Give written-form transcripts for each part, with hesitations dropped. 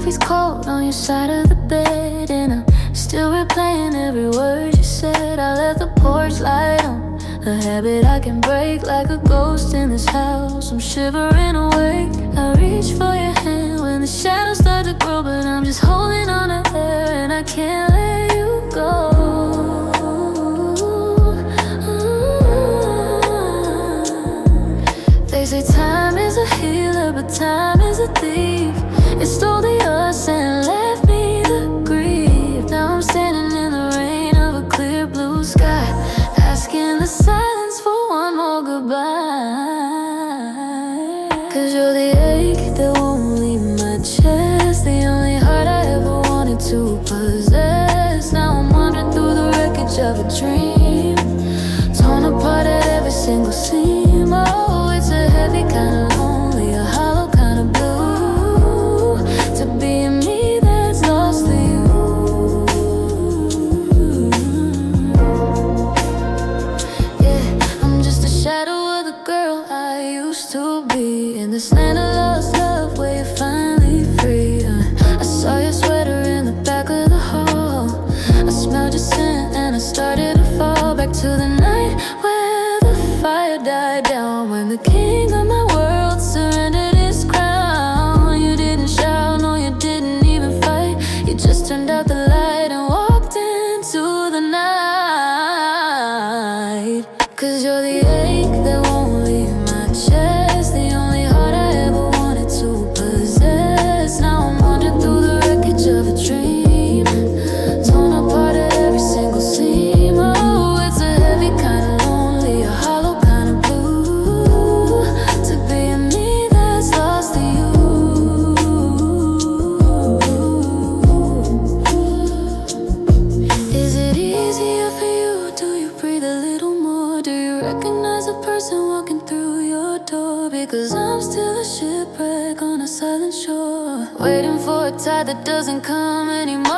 coffee's cold on your side of the bed, and I'm still replaying every word you said. I left the porch light on, a habit I can break like a ghost in this house. I'm shivering awake. I reach for your hand when the shadows start to grow, but I'm just holding on to there, and I can't let you go. They say time is a healer, but time is a thief. It stole the us and left me the grief. Now I'm standing in the rain of a clear blue sky, asking the silence for one more goodbye. Cause you're the ache that won't leave my chest, the only heart I ever wanted to possess. Now I'm wandering through the wreckage of a dream, torn apart at every single seam. Oh, it's a heavy kind of lonely, a hollow kind of blue, to be me that's lost to you. Yeah, I'm just a shadow of the girl I used to be, in this land of lost love where you're finally free. I saw your sweater in the back of the hall, I smelled your scent and I started to fall back to the night where the fire died down, when the king of my world surrendered his crown. You didn't shout, no you didn't even fight, you just turned out the light and walked into the night. Cause you're the ache that won't leave my chest, the only heart I ever wanted to possess. Now I'm wandering through the wreckage of a dream, torn apart at every single seam. Oh, it's a heavy kind of lonely, a hollow kind of blue, to be me that's lost to you. Is it easier for you? Do you breathe a little more? Do you recognize a person walking through your door? Because I'm still a shipwreck on a silent shore, waiting for a tide that doesn't come anymore.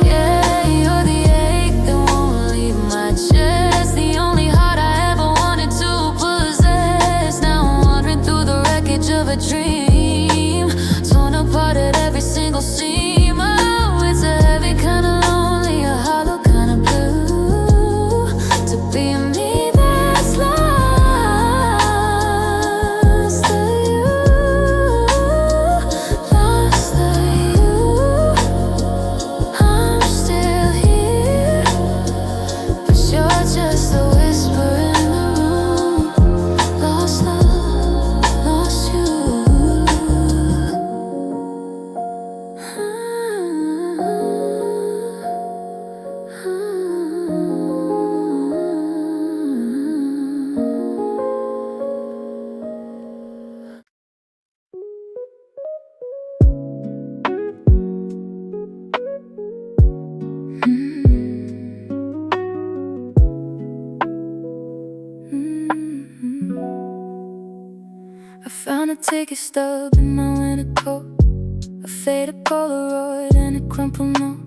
Yeah, you're the ache that won't leave my chest, the only heart I ever wanted to possess. Now I'm wandering through the wreckage of a dream, torn apart at every single seam. Oh, it's a heavy kind of lonely, a hollow kind of blue, to be me that's lost to you, lost to you. I'm still here, but you're just a whisper in the room. Lost love, lost you. I found a ticket stub in my winter coat, a faded Polaroid and a crumpled note.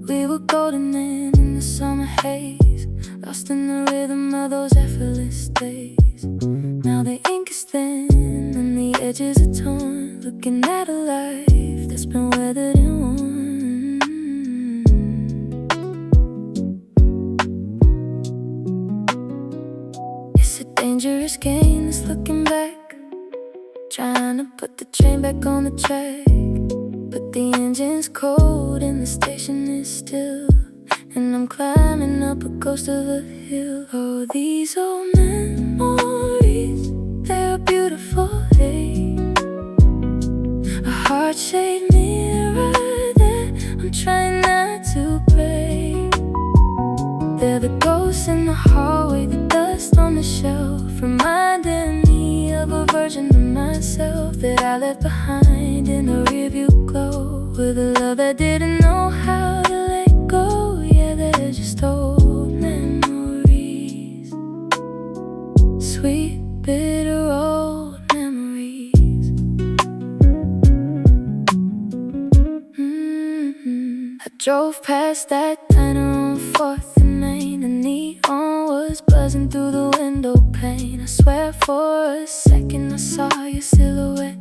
We were golden men in the summer haze, lost in the rhythm of those effortless days. Now the ink is thin and the edges are torn, looking at a life that's been weathered and worn. It's a dangerous game, this looking back, trying to put the train back on the track. But the engine's cold and the station is still, and I'm climbing up a ghost of a hill. Oh, these old memories, they're beautiful, hey. A heart-shaped mirror that I'm trying not to break. They're the ghosts in the hallway, the dust on the shelf, reminding me of a version of myself that I left behind in the rearview glow, with a love that didn't know how to let go. Yeah, they're just old memories, sweet, bitter old memories. I drove past that diner on 4th and Main. The neon was buzzing through the window pane. I swear for a second I saw your silhouette,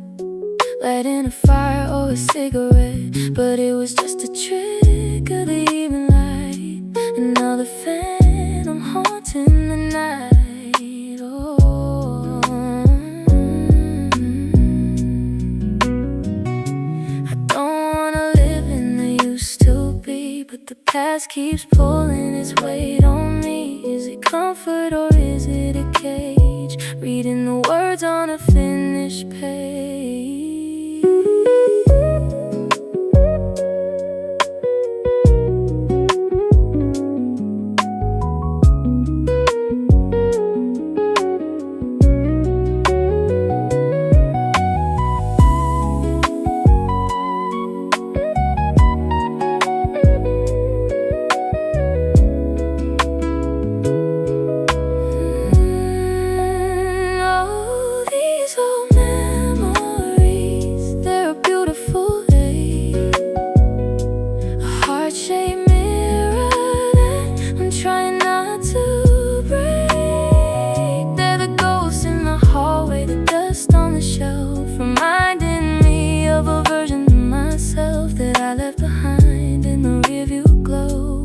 lighting a fire or a cigarette. But it was just a trick of the evening light, another phantom haunting the night. Oh, I don't wanna live in the used to be, but the past keeps pulling its weight on me. Is it comfort or is it a cage? Reading the words on a finished page.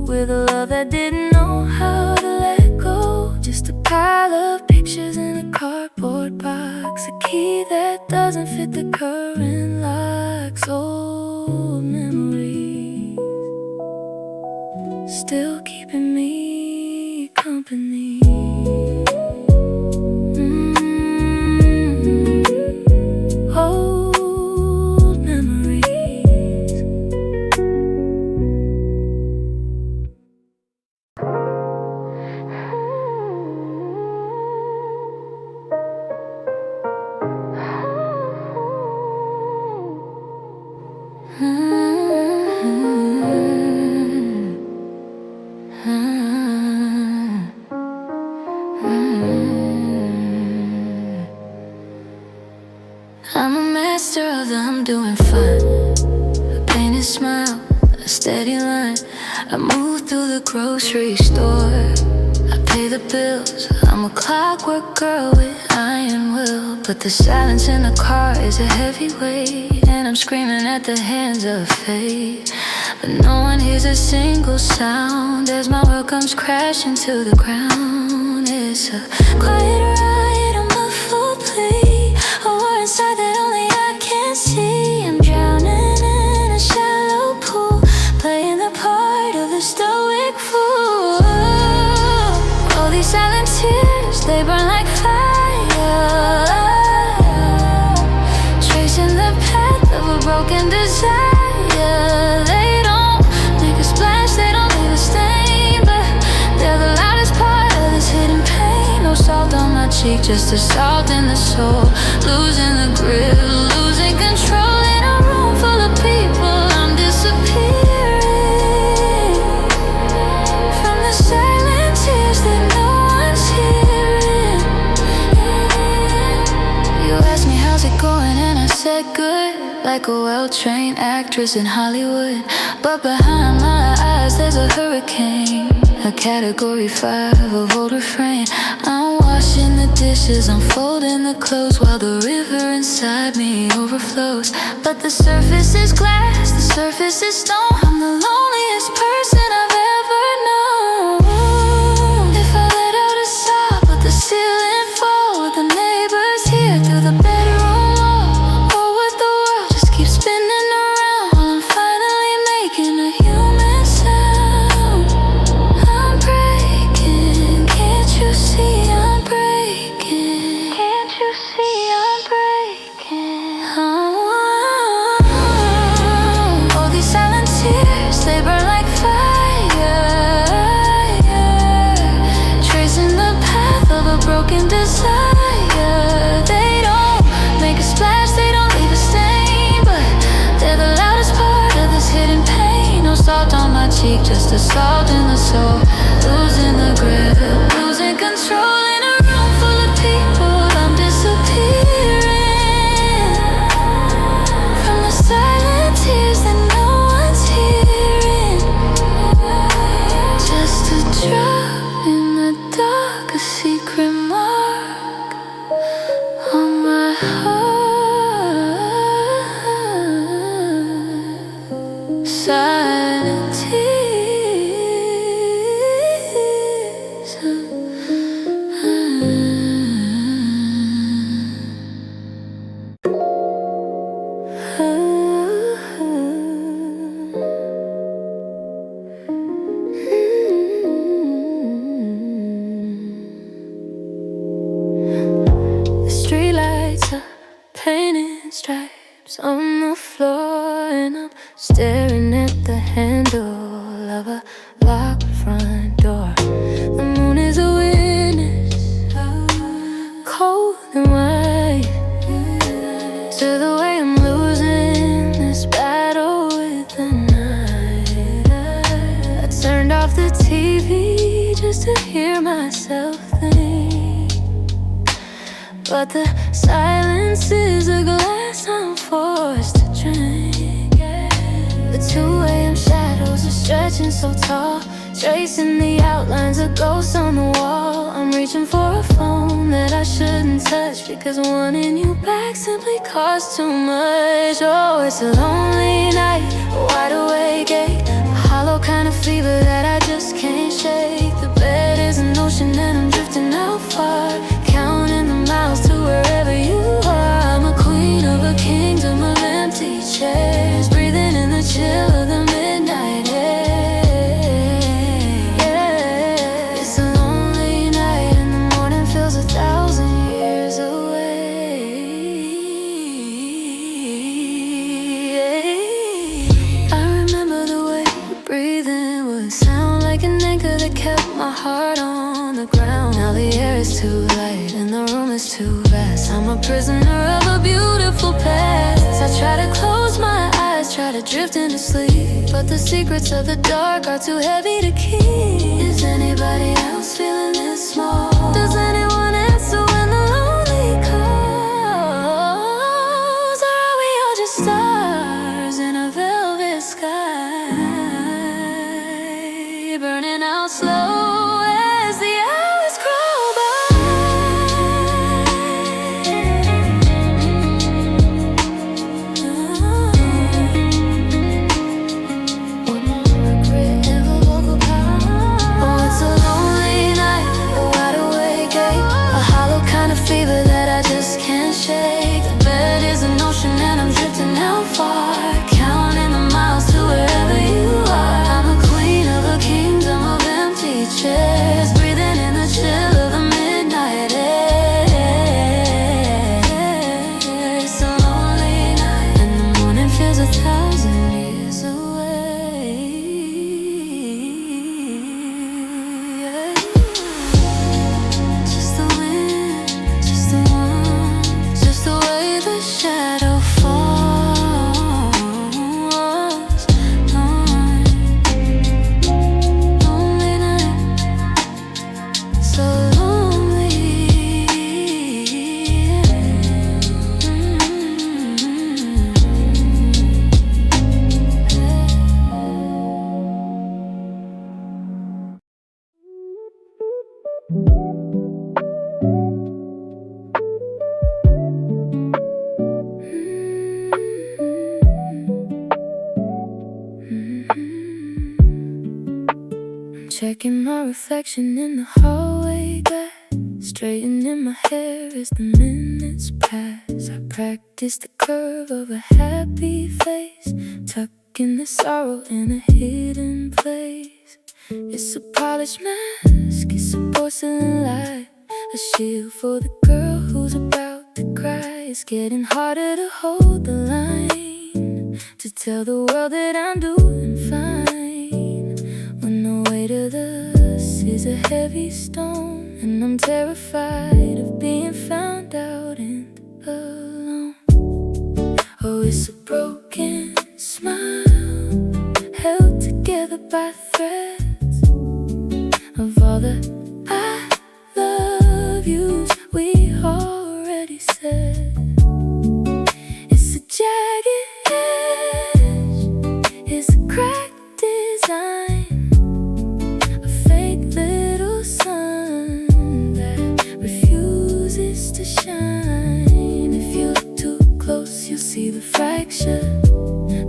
With a love that didn't know how to let go. Just a pile of pictures in a cardboard box, a key that doesn't fit the current locks. Old memories still keeping me company. Old memories. I'm a master of the I'm doing fine. A painted smile, a steady line. I move through the grocery store, I pay the bills. I'm a clockwork girl with iron will, but the silence in the car is a heavy weight, and I'm screaming at the hands of fate. But no one hears a single sound as my world comes crashing to the ground. It's a quiet riot, a muffled plea, a war inside that only I can see. I'm drowning in a shallow pool, playing the part of the stoic fool. All these silent tears, they burn like fire, tracing the path of a broken desire. They don't make a splash, they don't leave a stain, but they're the loudest part of this hidden pain. No salt on my cheek, just a salt in the soul. Losing the grip, losing control in a room full of people. I'm disappearing from the silent tears that no one's hearing. You asked me how's it going and I said good, like a well-trained actress in Hollywood. But behind my eyes there's a hurricane, a category 5 of old refrain. I'm washing the dishes, I'm folding the clothes, while the river inside me overflows. But the surface is glass, the surface is stone. I'm the loneliest person I've ever known. If I let out a sob, would the ceiling fall? Would the neighbors hear through the bedroom wall? Or would the world just keep spinning around while I'm finally making a human sound? I'm breaking, can't you see I'm breaking? Can't you see I'm breaking? All these silent tears, they burn like fire, tracing the path of a broken desire. They don't make a splash, they don't leave a stain, but they're the loudest part of this hidden pain. No salt on my cheek, just a salt in the soul. Losing the grip, losing control in a room full of people. I'm disappearing from the silent tears that no one's hearing. stripes on the floor, and I'm staring at the handle of a locked front door. The moon is a witness, cold and white, to the way I'm losing this battle with the night. I turned off the TV just to hear myself think, but the silence is a glass I'm forced to drink. The 2 a.m. shadows are stretching so tall, tracing the outlines of ghosts on the wall. I'm reaching for a phone that I shouldn't touch, because wanting you back simply costs too much. Oh, it's a lonely night, a wide awake ache, a hollow kind of fever that I just can't shake. The bed is an ocean and I'm drifting out far, counting the miles to wherever you are. I'm a queen of a kingdom of empty chairs, breathing in the chill of the midnight air. It's a lonely night and the morning feels 1,000 years away. I remember the way breathing would sound like an anchor that kept my heart on the ground. Now the air is too light and the room is too vast. I'm a prisoner of a beautiful past. I try to close my eyes, try to drift into sleep, but the secrets of the dark are too heavy to keep. Is anybody else feeling this small? Does anyone answer when the lonely calls? Or are we all just stars in a velvet sky, burning out slow as the hours crawl by? One more regret and a vocal power. Oh, it's a lonely night, a wide awake ache, a hollow kind of fever that I just can't shake. The bed is an ocean and I'm drifting out far, counting the miles to wherever you are. I'm a queen of a kingdom of empty chairs, breathing in the chill of the midnight air. It's a lonely night and the morning feels 1,000 years away. Just the wind, just the warmth, just the way the shadow falls. Lonely night, so lonely. Checking my reflection in the hallway glass, straightening my hair as the minutes pass. I practice the curve of a happy face, tucking the sorrow in a hidden place. It's a polished mask, it's a porcelain light, a shield for the girl who's about to cry. It's getting harder to hold the line, to tell the world that I'm doing fine, when the weight of this is a heavy stone, and I'm terrified of being found out and alone. Oh, it's a broken smile, held together by threads of all the I love yous we already said. It's a jagged edge, it's a cracked design, a fake little sun that refuses to shine. If you look too close, you'll see the fracture,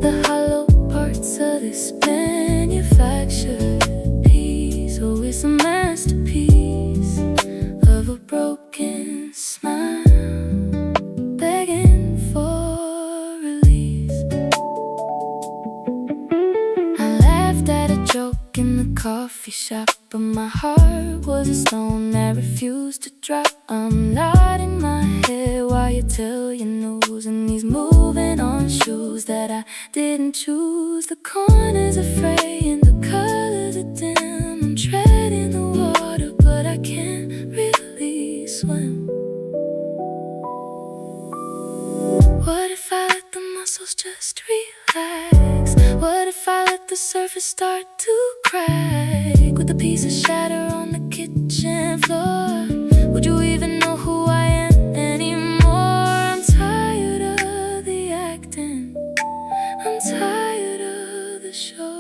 the hollow parts of this manufactured piece. Oh, it's a masterpiece of a broken smile, begging for release. I laughed at a joke in the coffee shop, but my heart was a stone that refused to drop. I'm nodding my head while while you tell your news in these moving on shoes that I didn't choose. The corners are fray and the colors are dim. I'm treading the water, but I can't really swim. What if I let the muscles just relax? What if I let the surface start to crack? With a piece of shatter on the kitchen floor, would you even know who I am anymore? I'm tired of the acting, I'm tired of the show.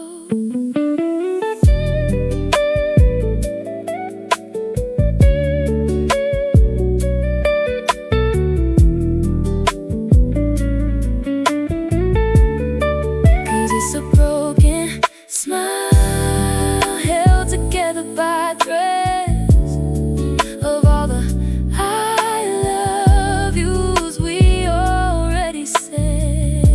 By threads of all the I love yous we already said.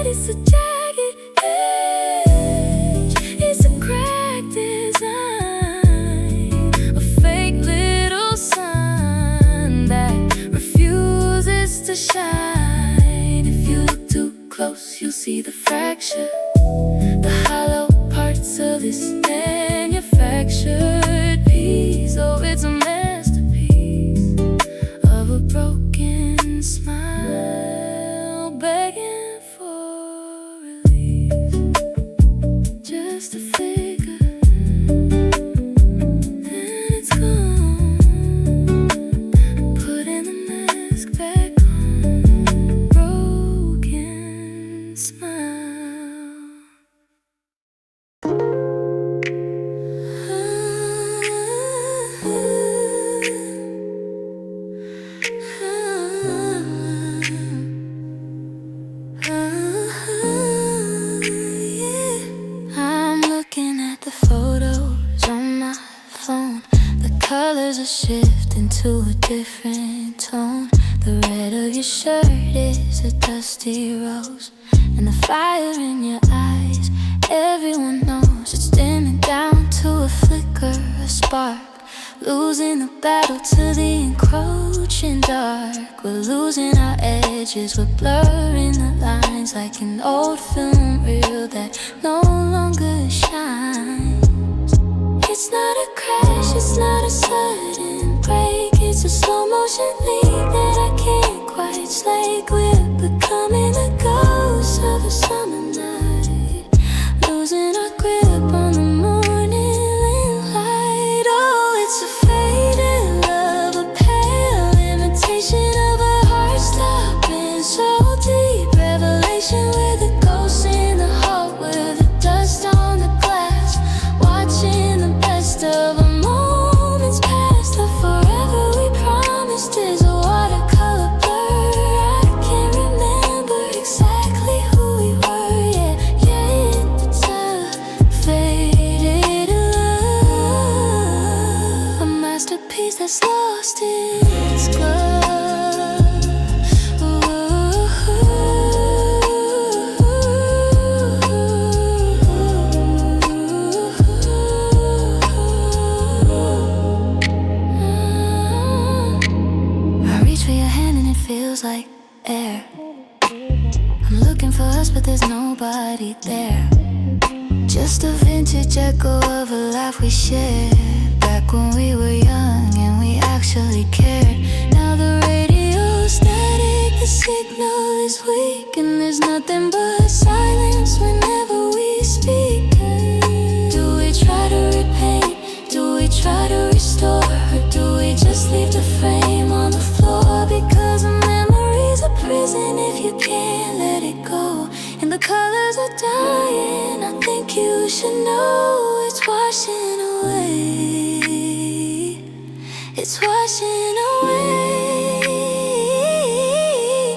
It's a jagged edge, it's a cracked design, a fake little sun that refuses to shine. If you look too close, you'll see the fracture, the hollow parts of this manufactured piece. Oh, it's a masterpiece of a broken smile, begging for release. Just a figure, and it's gone. Putting the mask back on, broken smile. Shifting to a different tone. The red of your shirt is a dusty rose, and the fire in your eyes, everyone knows it's dimming down to a flicker, a spark. Losing the battle to the encroaching dark. We're losing our edges, we're blurring the lines like an old film reel that no longer shines. It's not a crash, it's not a sudden break. It's a slow motion leak that I can't quite slake. We're becoming the ghosts of a summer night, losing our grip on the morning light. Oh, it's a faded love, a pale imitation of a heart stopping so deep. Revelation with a ghost in the heart, with the dust on the glass, watching the of a moment's past. The forever we promised is a watercolor blur. I can't remember exactly who we were. Yeah, it's a faded love, a masterpiece that's lost in its glow. Like air, I'm looking for us, but there's nobody there. Just a vintage echo of a life we shared back when we were young and we actually cared. Now the radio's static, the signal is weak, and there's nothing but silence whenever we speak. Do we try to repaint? Do we try to restore? Or do we just leave the frame on the floor? Because a prison if you can't let it go, and the colors are dying. I think you should know it's washing away, it's washing away.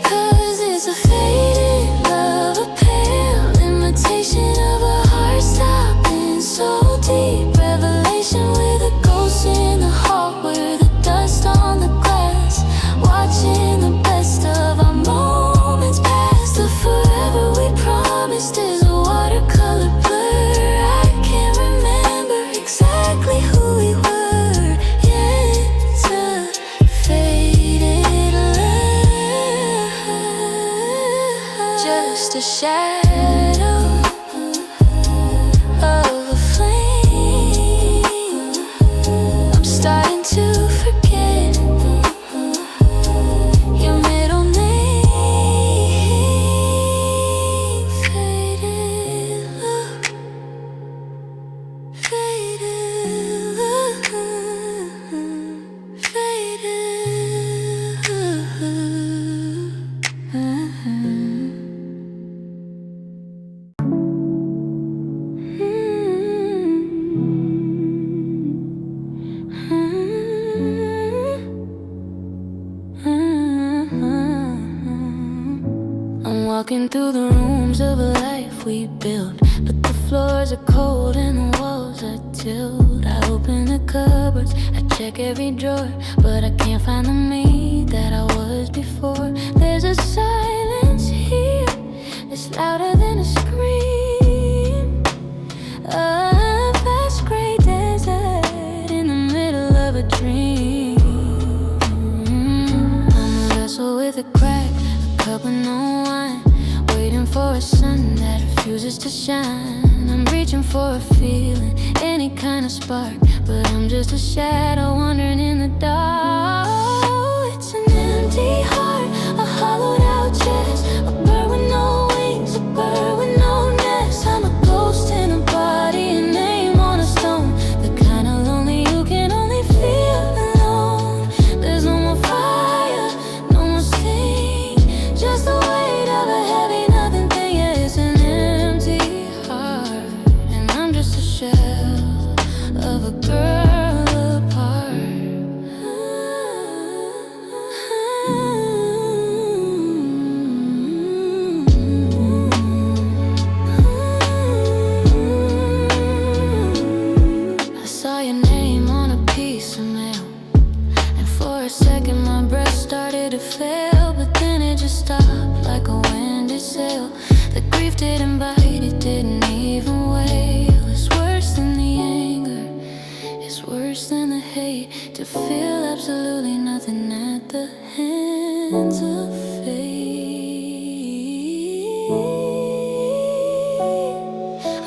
'Cause it's a faded love, a pale imitation of a heart stopping so deep. Revelation with a ghost in the heart, where the dust on the glass, watching the best of our moments past. The forever we promised is a watercolor blur. I can't remember exactly who we were. Yeah, it's a Walking through the rooms of a life we built, but the floors are cold and the walls are chilled. I open the cupboards, I check every drawer, but I can't find the me that I was before. There's a silence here, it's louder than a scream. A vast gray desert in the middle of a dream. I'm a vessel with a crack, a cup with no wine, waiting for a sun that refuses to shine. I'm reaching for a feeling, any kind of spark, but I'm just a shadow wandering in the dark. It's an empty heart, a hollowed out chest, a bird with no wings, a bird with no nest. I'm a ghost in a body, a name on a stone, the kind of lonely you can only feel alone. There's no more fire, no more sting, just the weight of a heavy nothing thing. Yeah, it's an empty heart, and I'm just a shell of a girl apart. I saw your name on a piece of mail, and for a second my breath started to fail, but then it just stopped like a windy sail. The grief didn't bite, it didn't even wail. It's worse than the anger, it's worse than the hate, to feel absolutely nothing at the hands of fate.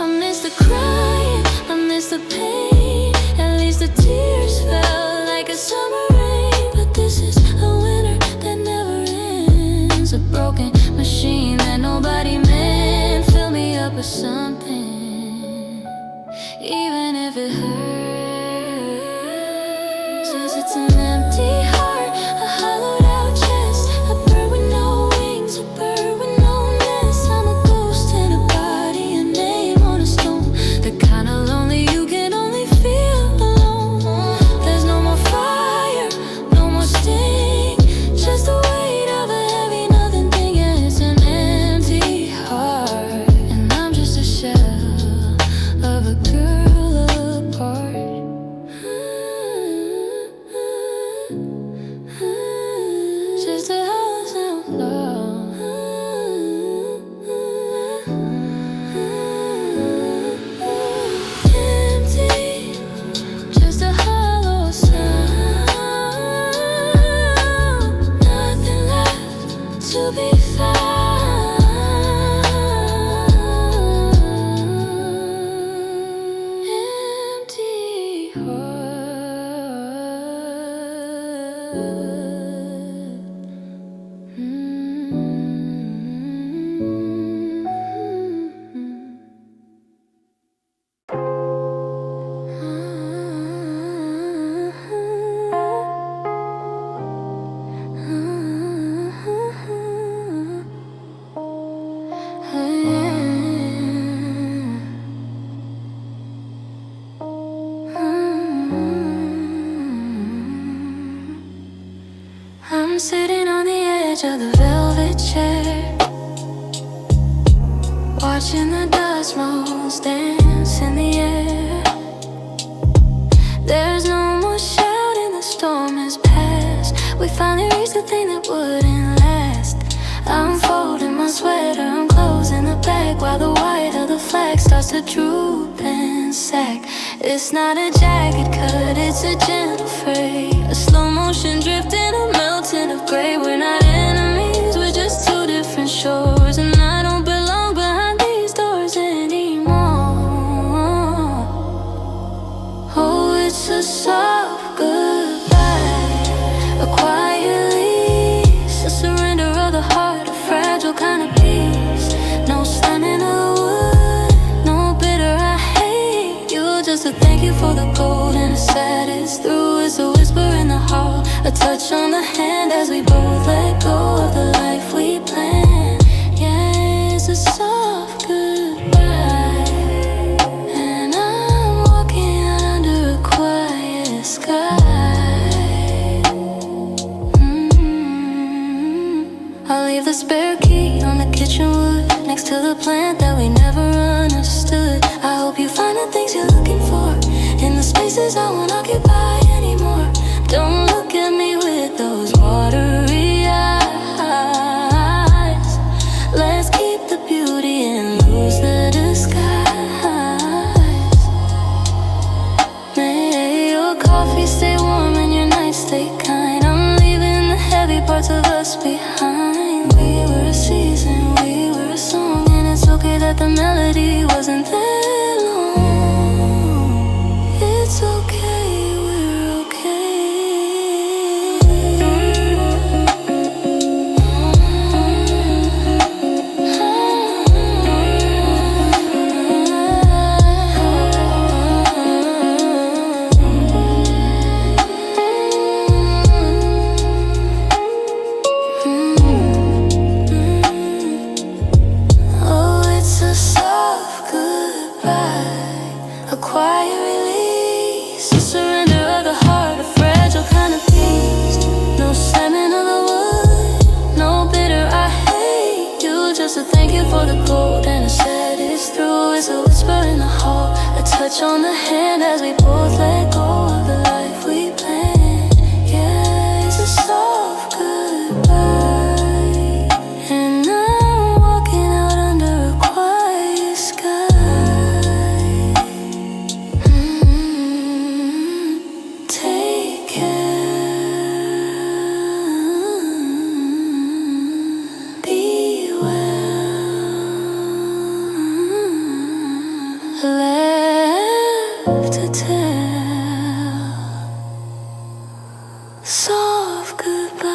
I miss the crying, I miss the pain, at least the tears felt like a summer rain. But this is a winter that never ends, a broken machine that nobody meant. Fill me up with something, even if it hurts. 'Cause it's an empty heart, a hollowed out chest, a bird with no wings, a bird with no nest. I'm a ghost in a body, a name on a stone, the kind of lonely you can only feel alone. There's no more fire, no more sting, just the weight of a heavy nothing thing. Yeah, it's an empty heart, and I'm just a shell of a girl apart. Just a hollow sound empty, just a hollow sound, nothing left to be found. Empty I'm sitting on the edge of the velvet chair, watching the dust motes dance in the air. There's no more shouting, the storm has passed. We finally reached the thing that wouldn't last. I'm folding my sweater, I'm closing the bag, while the white of the flag starts to droop and sag. It's not a jagged cut, it's a gentle fray, a slow motion drifting, a melting of gray. We're not enemies, we're just two different shores, and I don't belong behind these doors anymore. Oh, it's a soft goodbye, a quiet release, a surrender of the heart, a fragile kind of peace. No slamming of the wood, no bitter I hate you, just a thank you for the cold and a sad it's through. It's a whisper in the hall, a touch on the hand as we both let go of the life we planned. Yeah, it's a soft goodbye, and I'm walking out under a quiet sky. I'll leave the spare key on the kitchen wood, a plant that we never understood. I hope you find the things you're looking for in the spaces I won't occupy anymore. Don't look at me with those watery eyes. Let's keep the beauty and lose the disguise. May your coffee stay warm and your nights stay kind. I'm leaving the heavy parts of us behind. We were a season, we were a song, and it's okay that the melody wasn't that long. It's okay, we're okay. Oh, it's a soft goodbye, a quiet release, a surrender of the heart, a fragile kind of peace. No slamming of the wood, no bitter I hate you, just a thank you for the gold and a said it's through. It's a whisper in the hall, a touch on the hand as we both let go of the life we planned. Yeah, it's a soft goodbye, and I'm walking out under a quiet sky. Take care, be well, left to tell, soft goodbye.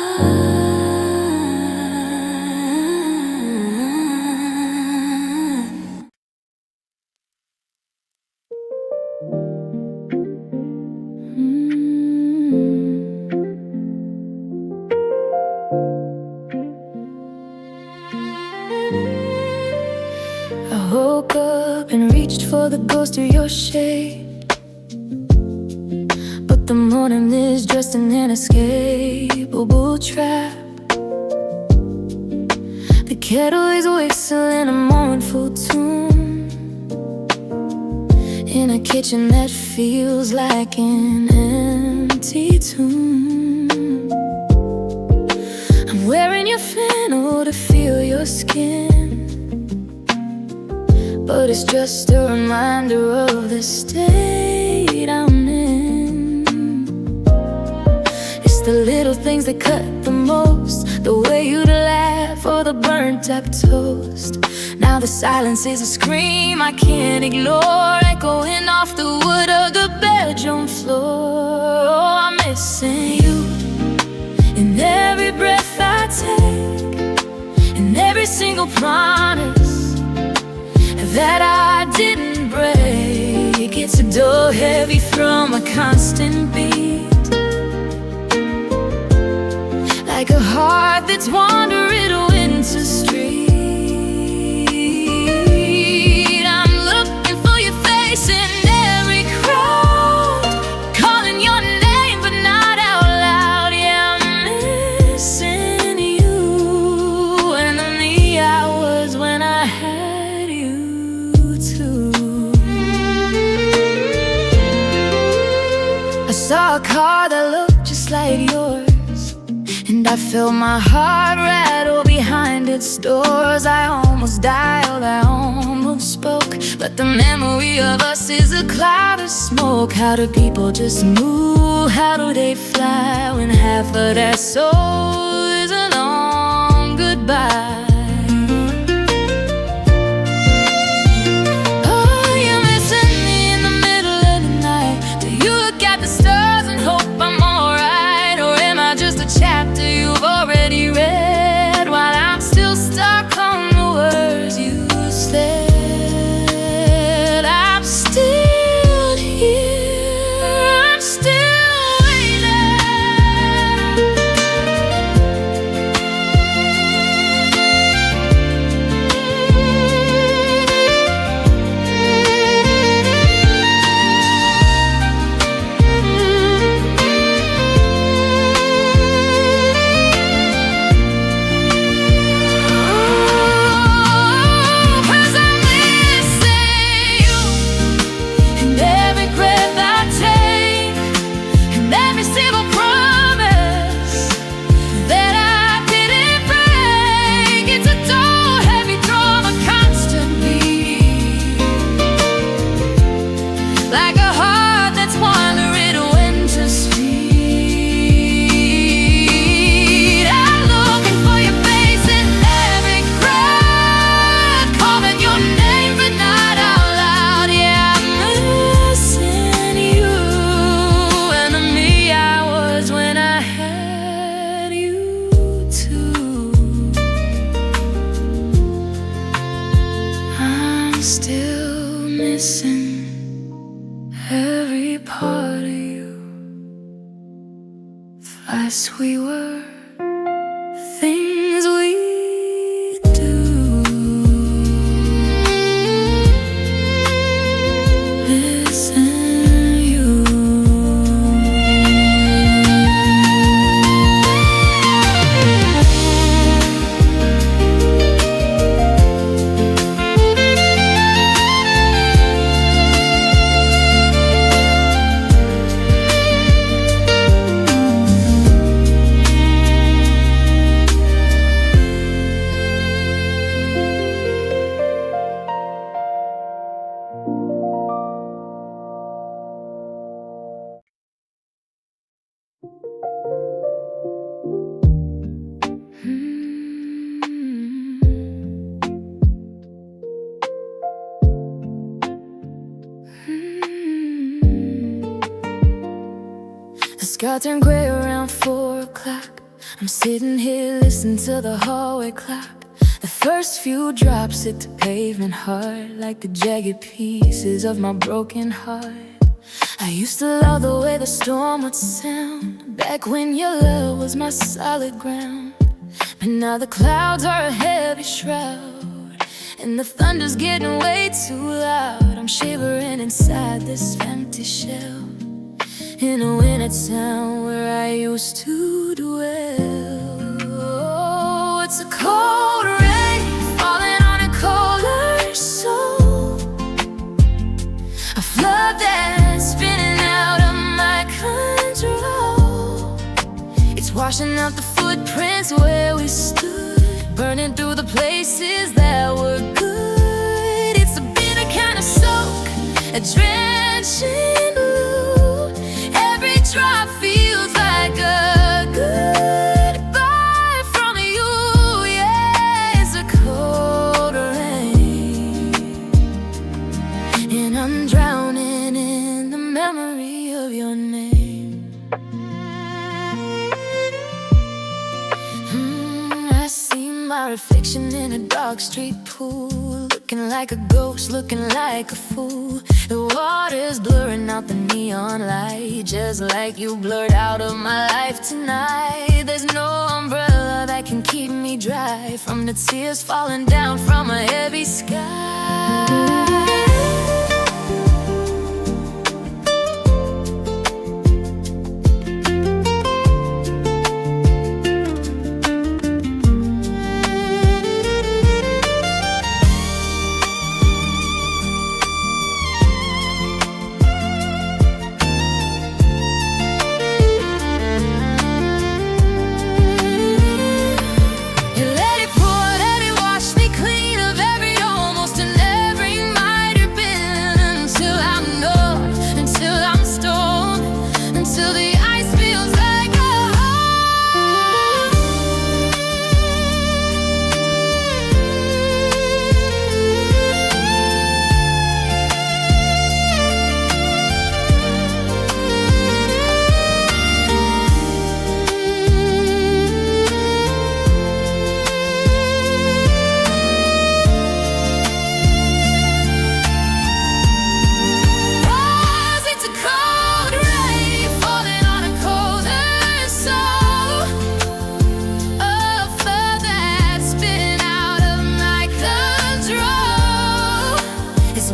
I woke up and reached for the ghost of your shade, but the morning is just an inescapable trap. The kettle is whistling a mournful tune in a kitchen that feels like an empty tomb. I'm wearing your flannel to feel your skin, but it's just a reminder of the state I'm in. It's the little things that cut the most, the way you'd laugh or the burnt up toast. Now the silence is a scream I can't ignore, echoing off the wood of the bedroom floor. Oh, I'm missing you in every breath I take, in every single promise that I didn't break. It's a dull, heavy thrum, a constant beat, like a heart that's wandering into street. I'm looking for your face in every crowd, calling your name but not out loud. Yeah, I'm missing you and the me I was when I had you too. I saw a car that looked just like yours, and I felt my heart rattle behind its doors. I almost dialed, I almost spoke, but the memory of us is a cloud of smoke. How do people just move? How do they fly when half of their soul is a long goodbye? Oh, you're missing me in the middle of the night. Do you look at the stars and hope I'm alright? Or am I just a chapter you've already read, while I'm still stuck on the words you said? I'm still here, I'm still waiting. part of you. Last we were things we do. Listen, you. The sky turned gray around 4 o'clock. I'm sitting here listening to the hallway clock. The first few drops hit the pavement hard, like the jagged pieces of my broken heart. I used to love the way the storm would sound, back when your love was my solid ground. But now the clouds are a heavy shroud, and the thunder's getting way too loud. I'm shivering inside this empty shell, in a winter town where I used to dwell. Oh, it's a cold rain falling on a colder soul, a flood that's spinning out of my control. It's washing out the footprints where we stood, burning through the places that were good. It's a bitter kind of soak, a drenching blue. Every drop feels like a goodbye from you. Yeah, it's a cold rain, and I'm drowning in the memory of your name. I see my reflection in a dark street pool, looking like a ghost, looking like a fool. The water's blurring out the neon light, just like you blurred out of my life tonight. There's no umbrella that can keep me dry from the tears falling down from a heavy sky.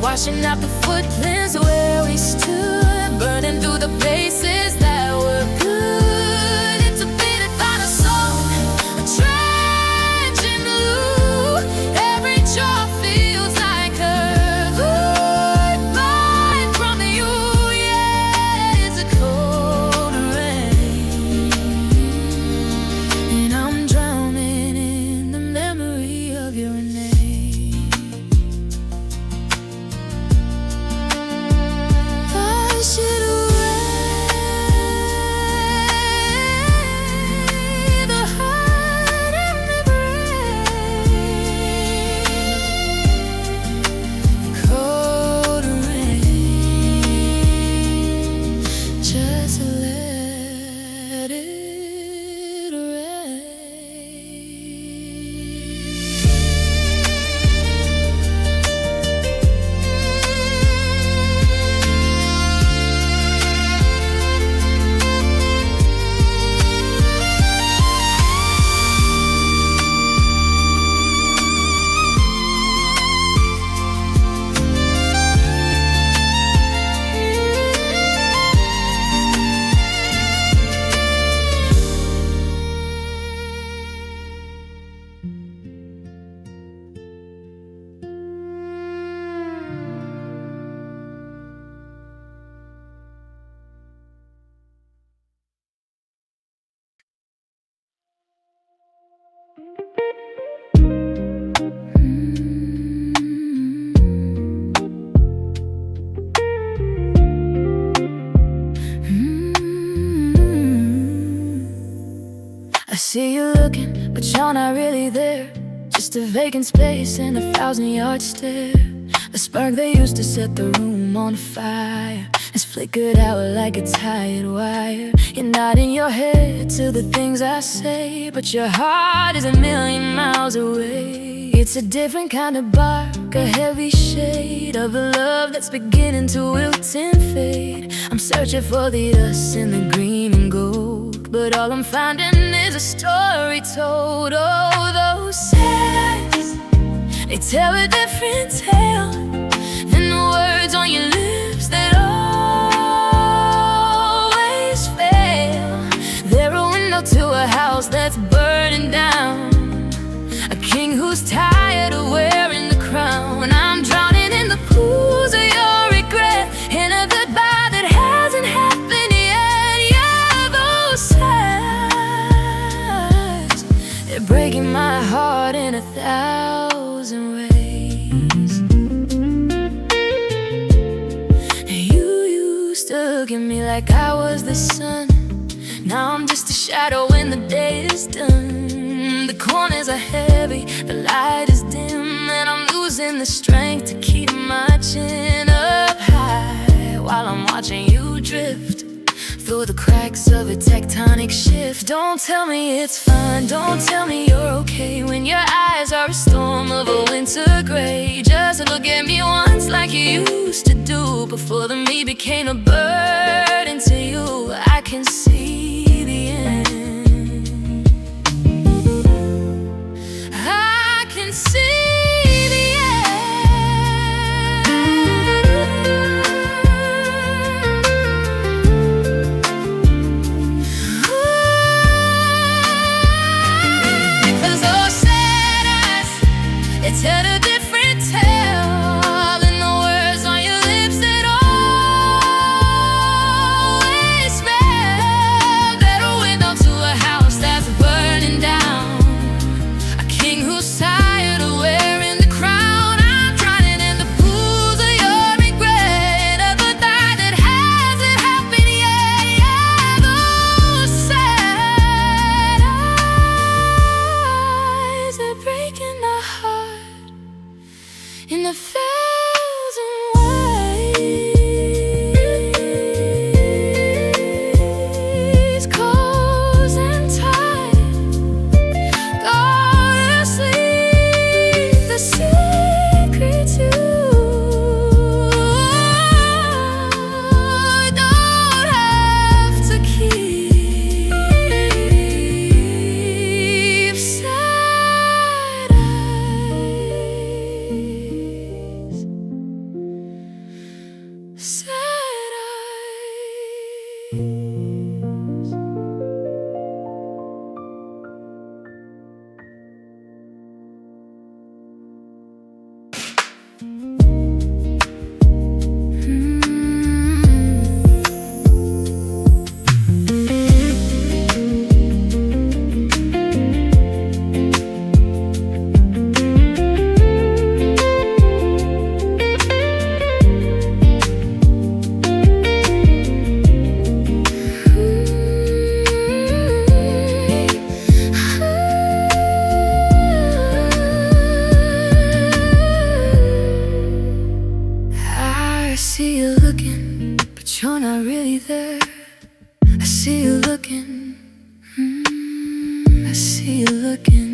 Washing out the footprints where we stood, burning through the places that were good. It's a bitter kind of soul, a drenching blue. Every drop feels like a goodbye from you. Yeah, it's a cold rain, and I'm drowning in the memory of your name. see you looking, but you're not really there. Just a vacant space and 1,000-yard stare. The spark that used to set the room on fire has flickered out like a tired wire. You're nodding your head to the things I say, but your heart is 1,000,000 miles away. It's a different kind of bark, a heavy shade of a love that's beginning to wilt and fade. I'm searching for the us in the green and gold, but all I'm finding is a story told. Oh, those sighs, they tell a different tale than the words on your lips that always fail. They're a window to a house that's burning down, a king who's tired of wearing the crown. I'm drowning in the pools of your regret, in a goodbye that hasn't happened yet. Yeah, those sighs, they're breaking my heart in 1,000 ways. You used to look at me like I was the sun. Now I'm just a shadow when the day is done. The corners are heavy, the light is dim, and I'm losing the strength to keep my chin up high while I'm watching you drift through the cracks of a tectonic shift. Don't tell me it's fine, don't tell me you're okay when your eyes are a storm of a winter gray. Just look at me once like you used to do, before the me became a burden to you. I can see the end, I can see the end. 'Cause those sad eyes, they tell a different tale than the words on your lips that always smell. They're a window to a house that's burning down, a king who's tired of wearing the crown. I'm drowning in the pools of your regret, of a thought that hasn't happened yet. Yeah, those sad eyes are breaking my heart in 1,000 ways. Close and tight, go to sleep. The secrets you don't have to keep. Sad eyes, sad eyes. I see you looking, but you're not really there. I see you looking, I see you looking.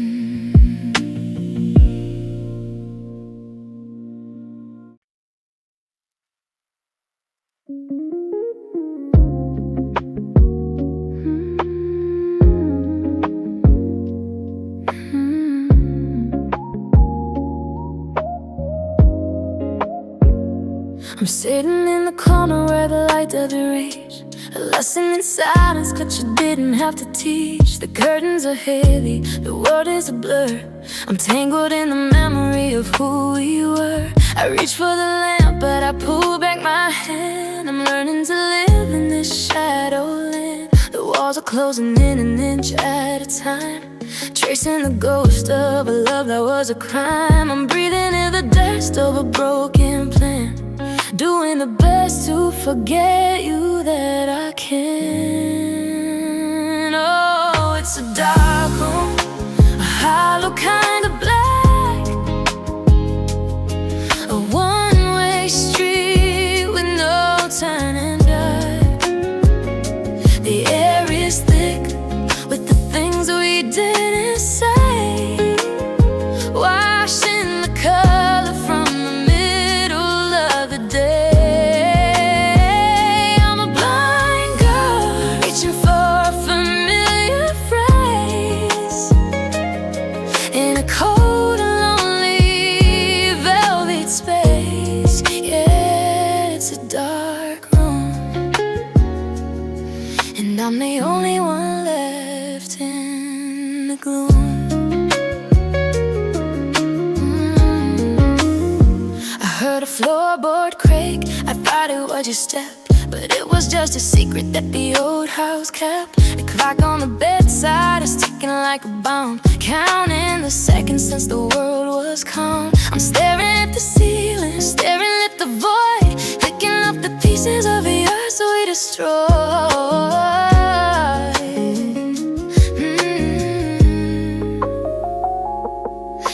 I'm sitting in the corner where the light doesn't reach, a lesson in silence that you didn't have to teach. The curtains are heavy, the world is a blur. I'm tangled in the memory of who we were. I reach for the lamp, but I pull back my hand. I'm learning to live in this shadowland. The walls are closing in an inch at a time, tracing the ghost of a love that was a crime. I'm breathing in the dust of a broken plan, doing the best to forget you that I can. Oh, it's a dark And I'm the only one left in the gloom. I heard a floorboard creak. I thought it was your step, but it was just a secret that the old house kept. The clock on the bedside is ticking like a bomb, counting the seconds since the world was calm. I'm staring at the ceiling, staring at the void, picking up the pieces of the earth so we destroy.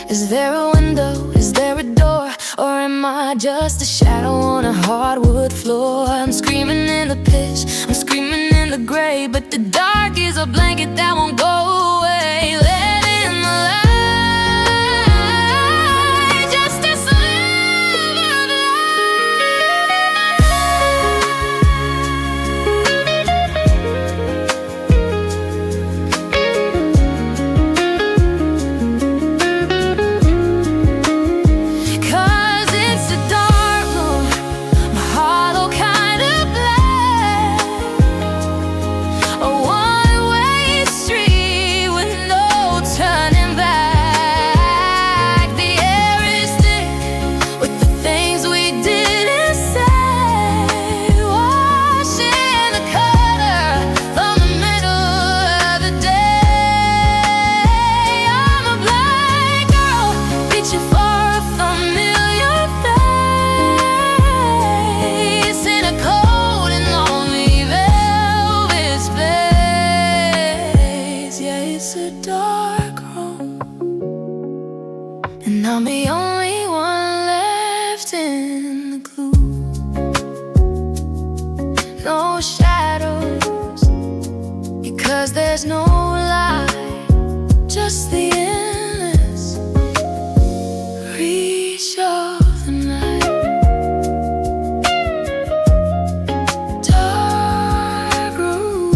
Is there a window? Is there a door? Or am I just a shadow on a hardwood floor? I'm screaming in the pitch, I'm screaming in the gray, but the dark is a blanket that won't go away. Let in the light, just a sliver of I'm the only one left in the gloom. No shadows, because there's no light, just the endless reach of the night. Dark room.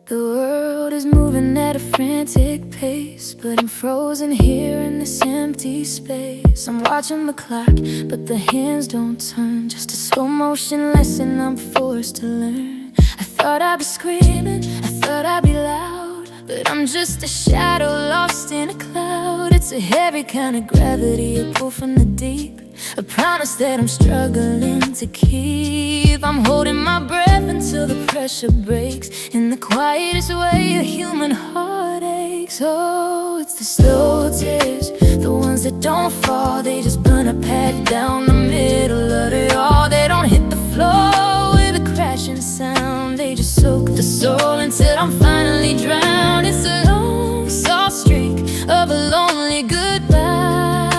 The world is moving at a frantic pace, but I'm frozen here in this empty space. I'm watching the clock, but the hands don't turn. Just a slow motion lesson I'm forced to learn. I thought I'd be screaming, I thought I'd be loud, but I'm just a shadow lost in a cloud. It's a heavy kind of gravity, a pull from the deep, a promise that I'm struggling to keep. I'm holding my breath until the pressure breaks. In the quietest way, a human heart aches. Oh, it's the slow tears, the ones that don't fall. They just burn a path down the middle of it all. They don't hit the floor with a crashing sound. They just soak the soul until I'm finally drowned. It's a long, soft streak of a lonely goodbye,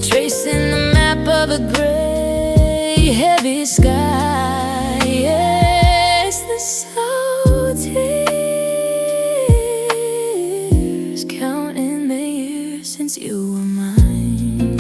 tracing the map of a gray, heavy sky. Yes, the slow tears, counting the years since you were mine.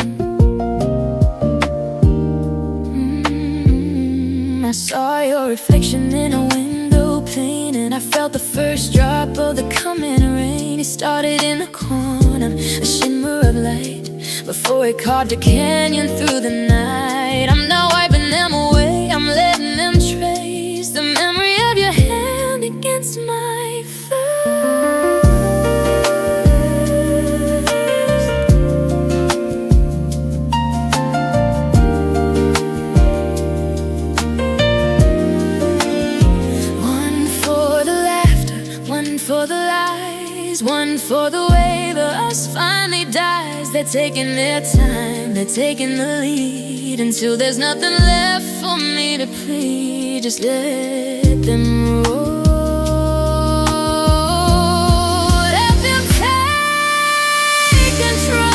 I saw your reflection in a window pane, and I felt the first drop of the coming rain. It started in the corner, a shimmer of light, before it carved a canyon through the night. I'm not wiping them away, I'm letting them trace the memory of your hand against my face. One for the laughter, one for the lies, one for the way the us finally dies. They're taking their time, they're taking the lead, until there's nothing left for me to plead. Just let them roll. Let them take control.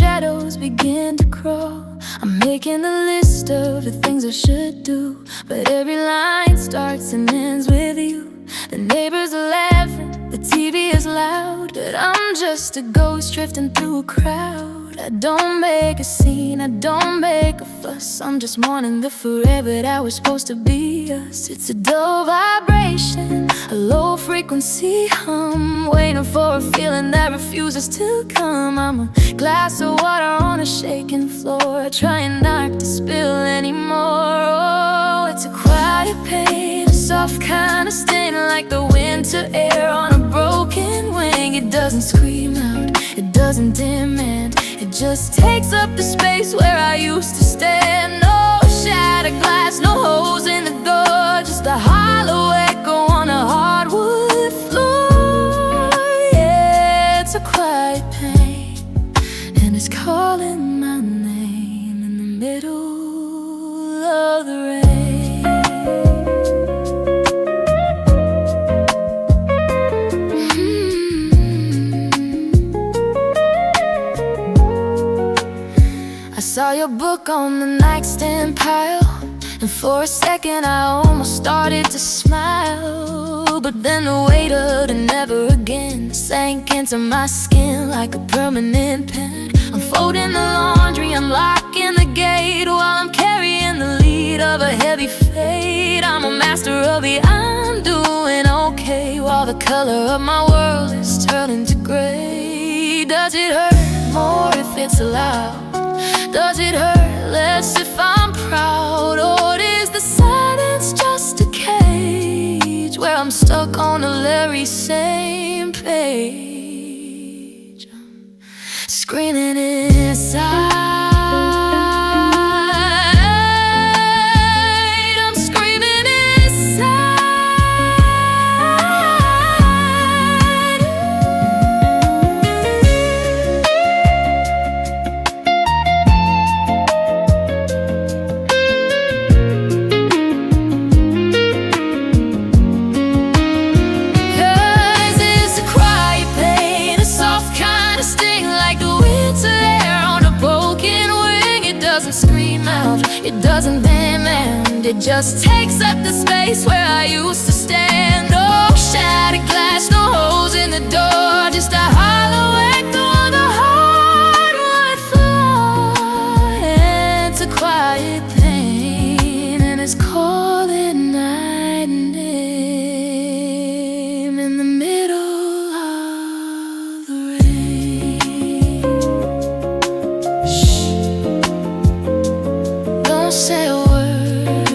shadows begin to crawl. I'm making a list of the things I should do, but every line starts and ends with you. The neighbors are laughing, the TV is loud, but I'm just a ghost drifting through a crowd. I don't make a scene, I don't make a fuss, I'm just mourning the forever that was supposed to be us. It's a dull vibration, a low frequency hum, waiting for a feeling that refuses to come. I'm a glass of water on a shaking floor, trying not to spill anymore. Oh, it's a quiet pain, a soft kind of stain, like the winter air on a broken wing. It doesn't scream out, it doesn't demand, it just takes up the space where I used to stand. No shattered glass, no holes in the door, just a hollow echo on a hardwood floor. Yeah, it's a quiet pain, and it's calling my name in the middle of the rain. I saw your book on the nightstand pile, and for a second I almost started to smile. But then the weight of the never again sank into my skin like a permanent pen. I'm folding the laundry, unlocking the gate, while I'm carrying the lead of a heavy fate. I'm a master of the I'm doing okay, while the color of my world is turning to gray. Does it hurt more if it's loud? Does it hurt less if I'm proud? Or is the silence just a cage where I'm stuck on the very same page? I'm screaming inside, I'm screaming inside. Scream out, it doesn't demand, it just takes up the space where I used to stand. No shattered glass, no holes in the door, just a hollow echo on the hardwood floor. It's a quiet pain, and it's calling my name in the middle of the rain. Shh. Say a word,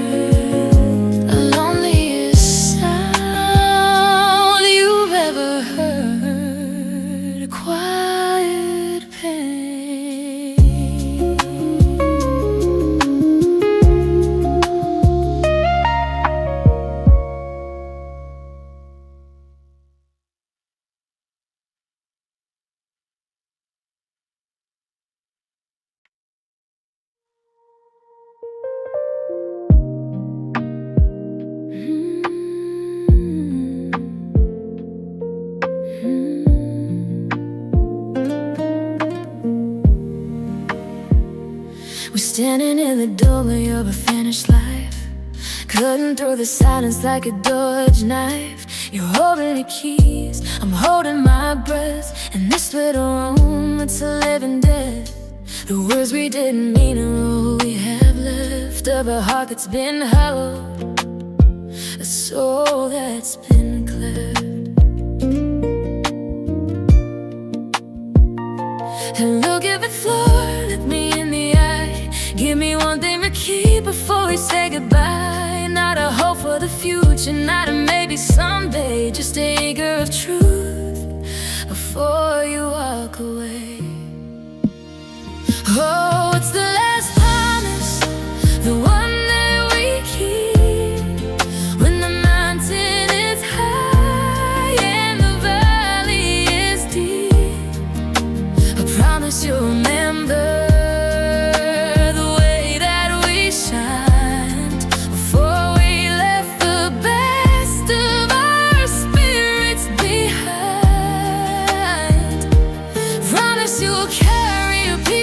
the loneliest sound you've ever heard, a quiet pain. We're standing in the doorway of a finished life, cutting through the silence like a Dutch knife. You're holding the keys, I'm holding my breath. In this little room, it's a living death. The words we didn't mean are all we have left of a heart that's been hollowed, a soul that's been cleft. And look at the floor, look me in the eye, give me one thing to keep before we say goodbye. Not a hope for the future, not a maybe someday, just an acre of truth before you walk away. Oh, it's the last promise, the one that we keep when the mountain is high and the valley is deep. I promise you'll remember the way that we shined before we left the best of our spirits behind. Promise you'll carry a piece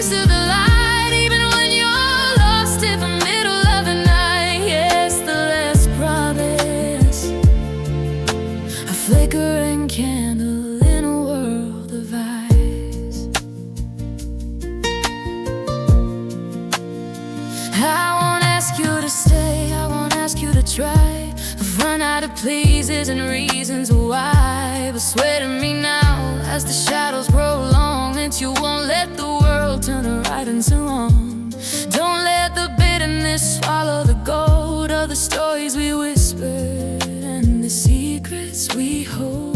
pleases and reasons why. But swear to me now, as the shadows grow long, that you won't let the world turn to right into wrong. Don't let the bitterness swallow the gold of the stories we whispered and the secrets we hold.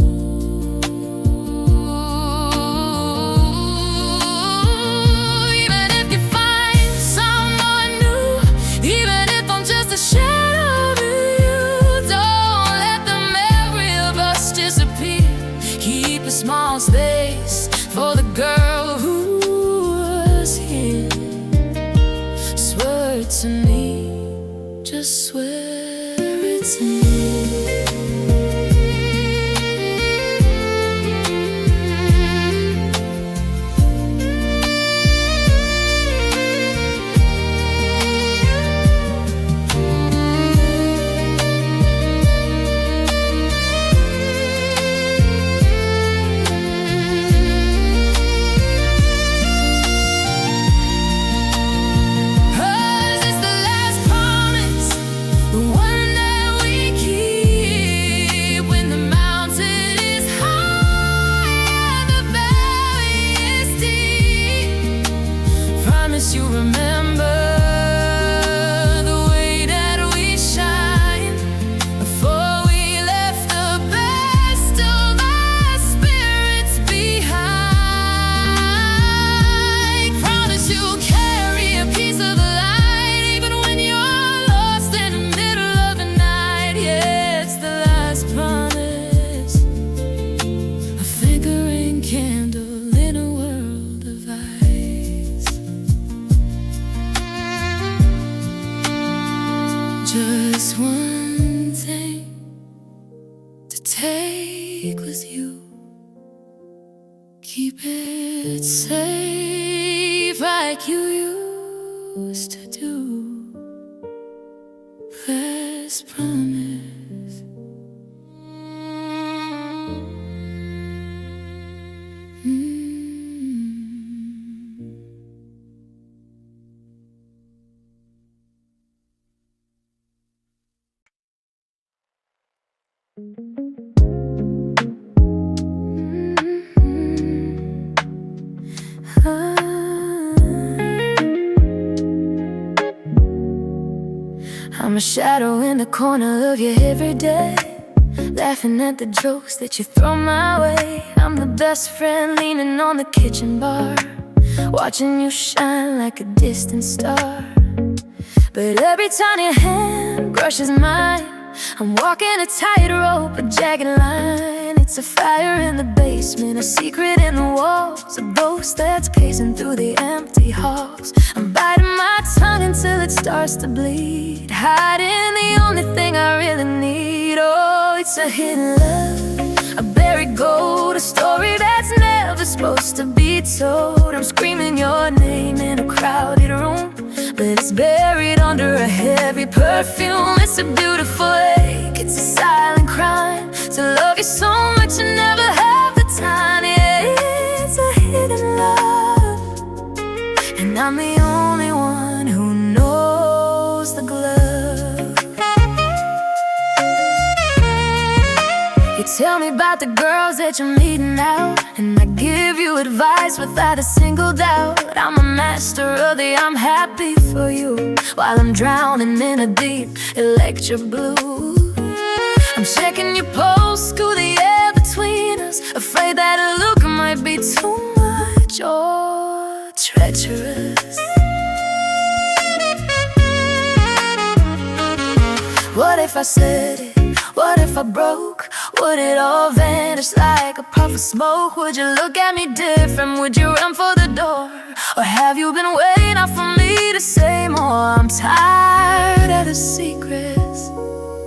Small space for the girl who was here. Swear to me, just swear it to me. You remember the way that we shine before we left the best of our spirits behind. Promise you'll carry a piece of the light even when you're lost in the middle of the night. Yeah, it's the last promise, a flickering candle in a world of ice. Just one thing to take with you. Keep it safe like you used to do. Last promise. I'm a shadow in the corner of you every day, laughing at the jokes that you throw my way. I'm the best friend leaning on the kitchen bar, watching you shine like a distant star. But every time your hand brushes mine, I'm walking a tightrope, a jagged line. It's a fire in the basement, a secret in the walls, a ghost that's pacing through the empty halls. I'm biting my tongue until it starts to bleed, hiding the only thing I really need. Oh, it's a hidden love, a buried gold, a story that's never supposed to be told. I'm screaming your name in a crowded room, but it's buried under a heavy perfume. It's a beautiful ache, it's a silent crime, to love you so much and never have the time. Yeah, it's a hidden love, and I'm the only one who knows the glove. You tell me about the girls that you're meeting out, and I give you advice without a single doubt. I'm a master of the I'm happy for you, while I'm drowning in a deep electric blue. I'm checking your pulse, cool the air between us, afraid that a look might be too much or treacherous. What if I said it? What if I broke? Would it all vanish like a puff of smoke? Would you look at me different? Would you run for the door? Or have you been waiting out for me to say more? I'm tired of the secrets,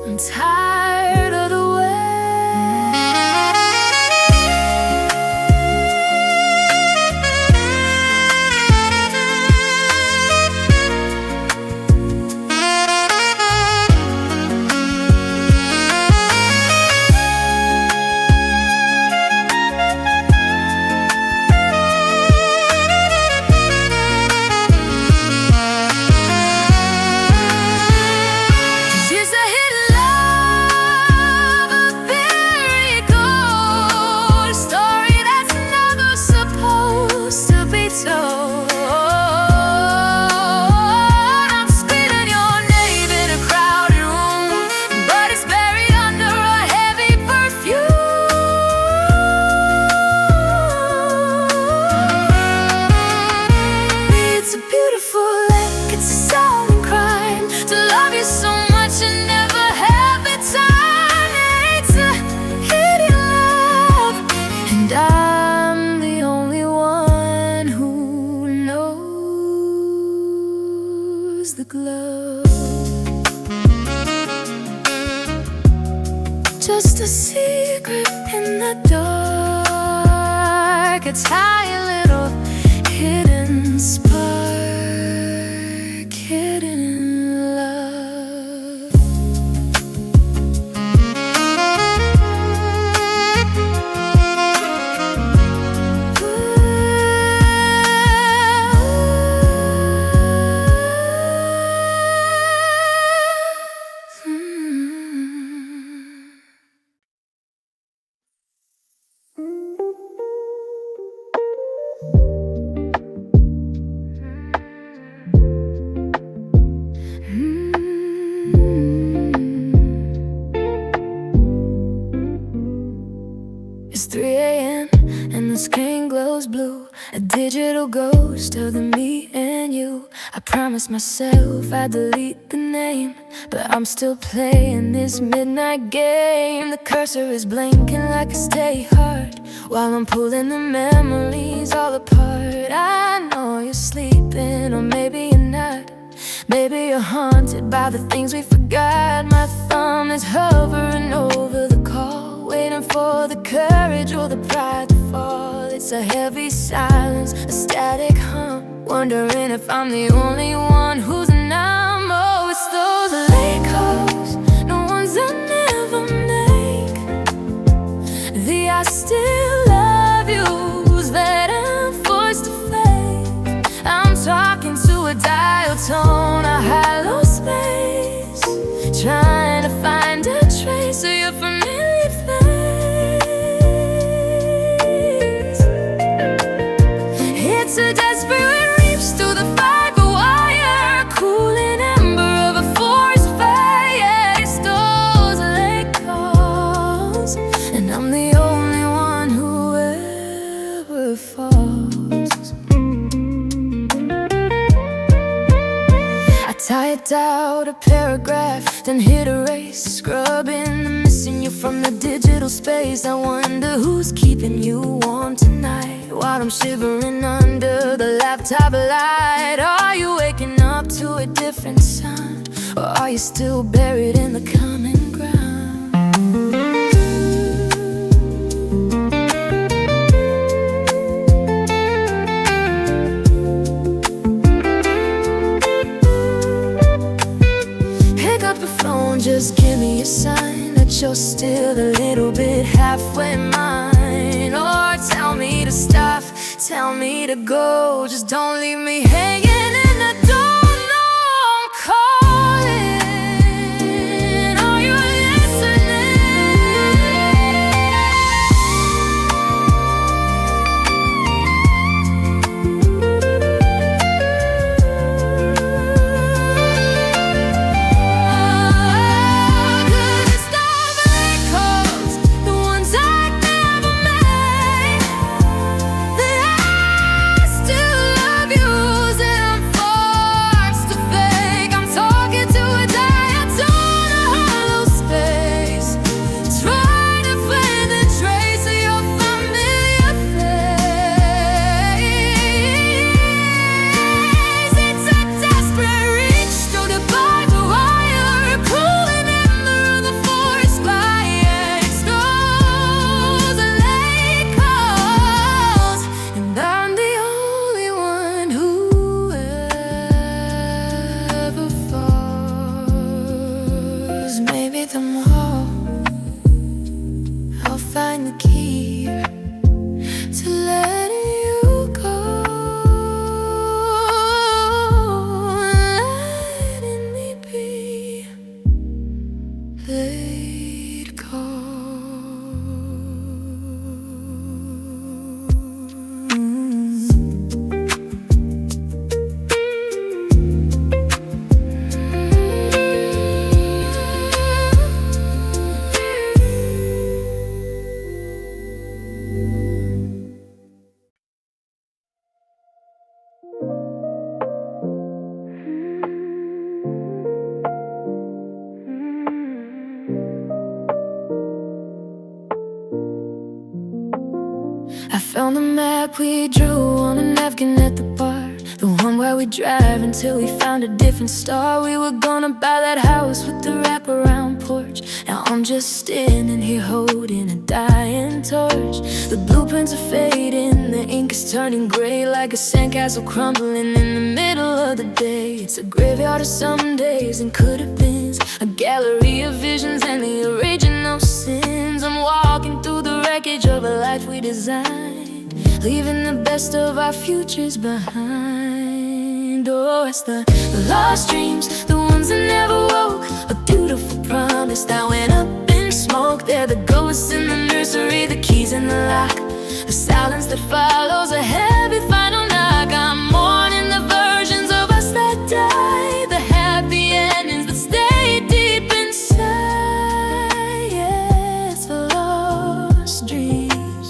I'm tired of the way. It's a hidden love, glow. Just a secret in the dark, a tiny little hidden spark, hidden in love. It's 3 a.m. and the screen glows blue, a digital ghost of the me and you. I promised myself I'd delete the name, but I'm still playing this midnight game. The cursor is blinking like a stay hard, while I'm pulling the memories all apart. I know you're sleeping, or maybe you're not. Maybe you're haunted by the things we forgot. My thumb is hovering over the call, waiting for the courage or the pride to fall. It's a heavy silence, a static hum, wondering if I'm the only one who's numb. Oh, it's those late calls, no ones I never make. The I still love yous that I'm forced to fake. I'm talking to a dial tone, a hollow space, trying to find a trace of your familiar face. It's a desperate reach through the fiber wire, cooling ember of a forest fire. It's those late calls, and I'm the only one who ever falls. I typed out a paragraph, then hit erase, scrubbing the missing you from the digital space. I wonder who's keeping you warm tonight, while I'm shivering under the laptop light. Are you waking up to a different sound, or are you still buried in the common ground? Pick up the phone, just give me a sign that you're still a little bit halfway mine. Or tell me to stop, tell me to go, just don't leave me hanging in the door. No, I'm calling. Are you I found the map we drew on a napkin at the bar, the one one where we drive until we found a different star. We were gonna buy that house with the wraparound porch. Now I'm just standing here holding a dying torch. The blueprints are fading, the ink is turning gray, like a sandcastle crumbling in the middle of the day. It's a graveyard of some days and could-have-beens, a gallery of visions and the original sins. I'm walking through the wreckage of a life we designed, leaving the best of our futures behind. Oh, it's the lost dreams, the ones that never woke, a beautiful promise that went up in smoke. They're the ghosts in the nursery, the keys in the lock, the silence that follows a heavy final knock. I'm mourning the versions of us that die, the happy endings that stay deep inside. Yeah, it's the lost dreams,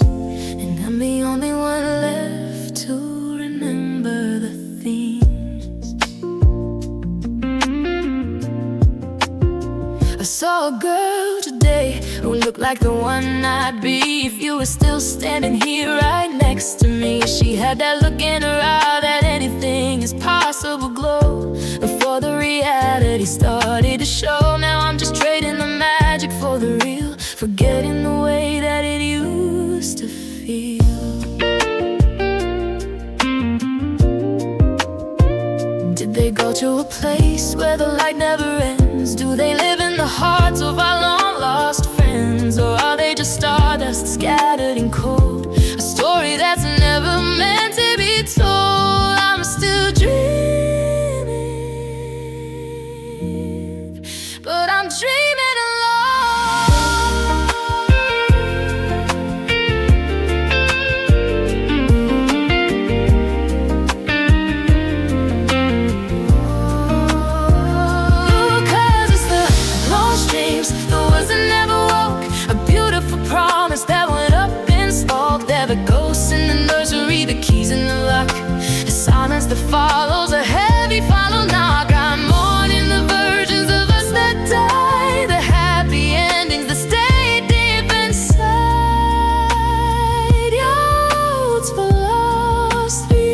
and I'm the only one left to remember the themes. I saw a girl today who looked like the one I'd be if you were still standing here right next to me. She had that look in her eye, that anything is possible glow. Before the reality started to show, now I'm just trading the magic for the real, forgetting the way that it used to feel. Did they go to a place where the light never ends? Do they live in the hearts of our long lost friends? Or are they just stardust scattered in cold? A story that's never meant to be told. I'm still dreaming, but I'm dreaming alone. Cause it's the lost dreams, the ones that never woke, a beautiful promise that went up in smoke. They're the ghosts in the nursery, the keys in the lock, the silence that follows a heavy final knock. I'm mourning the versions of us that die, the happy endings that stay deep inside. Yo, it's for lost dreams,